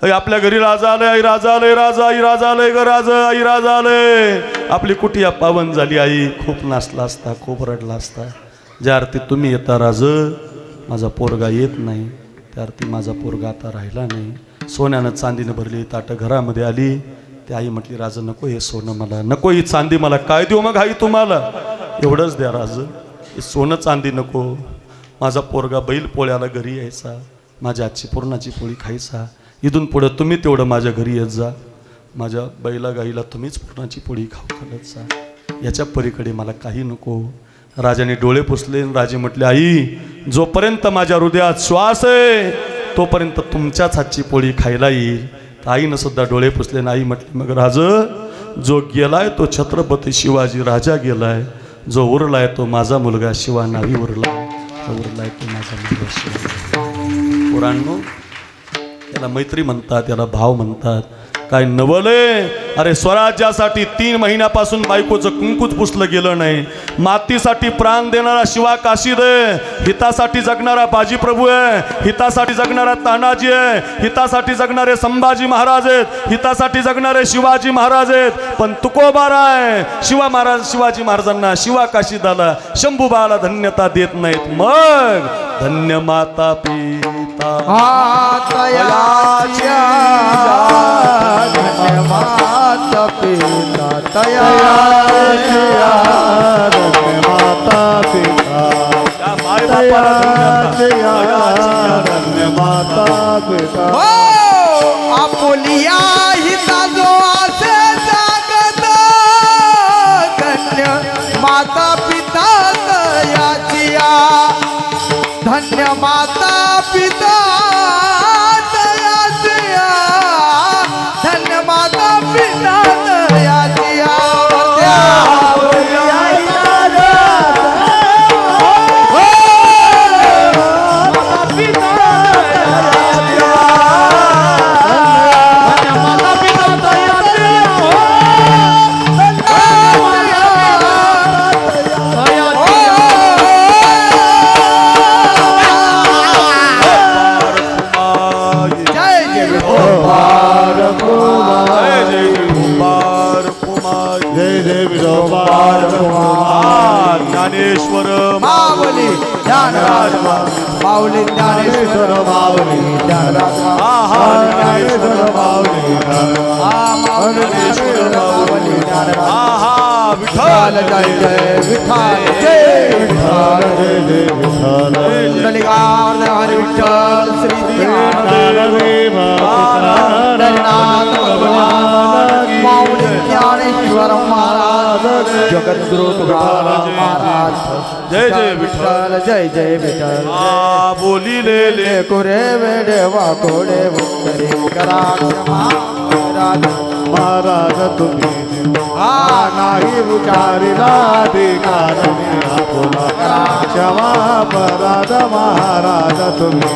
आई आपल्या घरी राजा आलंय, आई राजा आलंय, राजा आई राजा आलंय ग, राजा आई राजा आलंय. आपली कुटिया पावन झाली. आई खूप नाचला असता, खूप रडला असता. ज्या आरती तुम्ही येता राज माझा पोरगा येत नाही, त्या आरती माझा पोरगा आता राहिला नाही. सोन्यानं चांदीनं भरली ताटं घरामध्ये आली. ती आई म्हटली, राजा नको हे सोनं मला, नको ही चांदी मला, काय देऊ मग आई तुम्हाला? एवढंच द्या राज, हे सोनं चांदी नको. माझा पोरगा बैल पोळ्याला घरी यायचा, माझ्या आजची पुरणाची पोळी खायचा. इथून पुढं तुम्ही तेवढं माझ्या घरी येत जा, माझ्या बैला गाईला तुम्हीच पुरणाची पोळी खाऊ घालत जा. याच्या पलीकडे मला काही नको. राजाने डोळे पुसले. राजे म्हटले, आई जोपर्यंत माझ्या हृदयात श्वास आहे तोपर्यंत तुमच्याच हातची पोळी खायला येईल. तर आईनं सुद्धा डोळे पुसले. आई म्हटली, मग राज जो गेलाय तो छत्रपती शिवाजी राजा गेलाय, जो उरलाय तो माझा मुलगा शिवा नावी उरलाय, उरलाय तो माझा मुलगा शिवा. पुराणो त्याला मैत्री म्हणतात, त्याला भाव म्हणतात. काय नवले, अरे स्वराज्यासाठी 3 महिन्यापासून बायकोचं कुंकूच पुसलं गेलं नाही. मातीसाठी प्राण देणारा शिवा काशीद आहे, हितासाठी जगणारा बाजीप्रभू आहे, हितासाठी जगणारा तानाजी आहे, हितासाठी जगणारे संभाजी महाराज आहेत, हितासाठी जगणारे शिवाजी महाराज आहेत. पण तुकोबारा आहे, शिवाजी महाराजांना, शिवा काशीदाला, शंभूबाला धन्यता देत नाहीत. मग धन्य माता पिता माता पिता तया माता पिता माता पिता आपुलिया हिता जो असे जागत, धन्य माता पिता तयाचिया, धन्य माता पिता तयाचिया, धन्य माता पिता तयाचिया. ज्ञानेश्वर माऊली ज्ञानराज माऊली ज्ञानेश्वर माऊली ज्ञानराज ज्ञानेश्वर माऊली ज्ञानेश्वर माऊली ज्ञानराज. आहा विठ्ठल जय जय विठ्ठल जय विठ्ठल जय जय विठ्ठल कुंडलिकार्ध हरी विठ्ठल श्री हरिनाथ भगवान माऊली ज्ञानेश्वर महाराज जगद्गुरु तुकाराम महाराज. जय जय विठ्ठल जय जय विठ्ठल. बोलिले कुरे देवा कोडे वंदरे करा महाराज. महाराज तुम्ही नाही विचारिला अधिकार क्षमा पराध महाराज तुम्ही.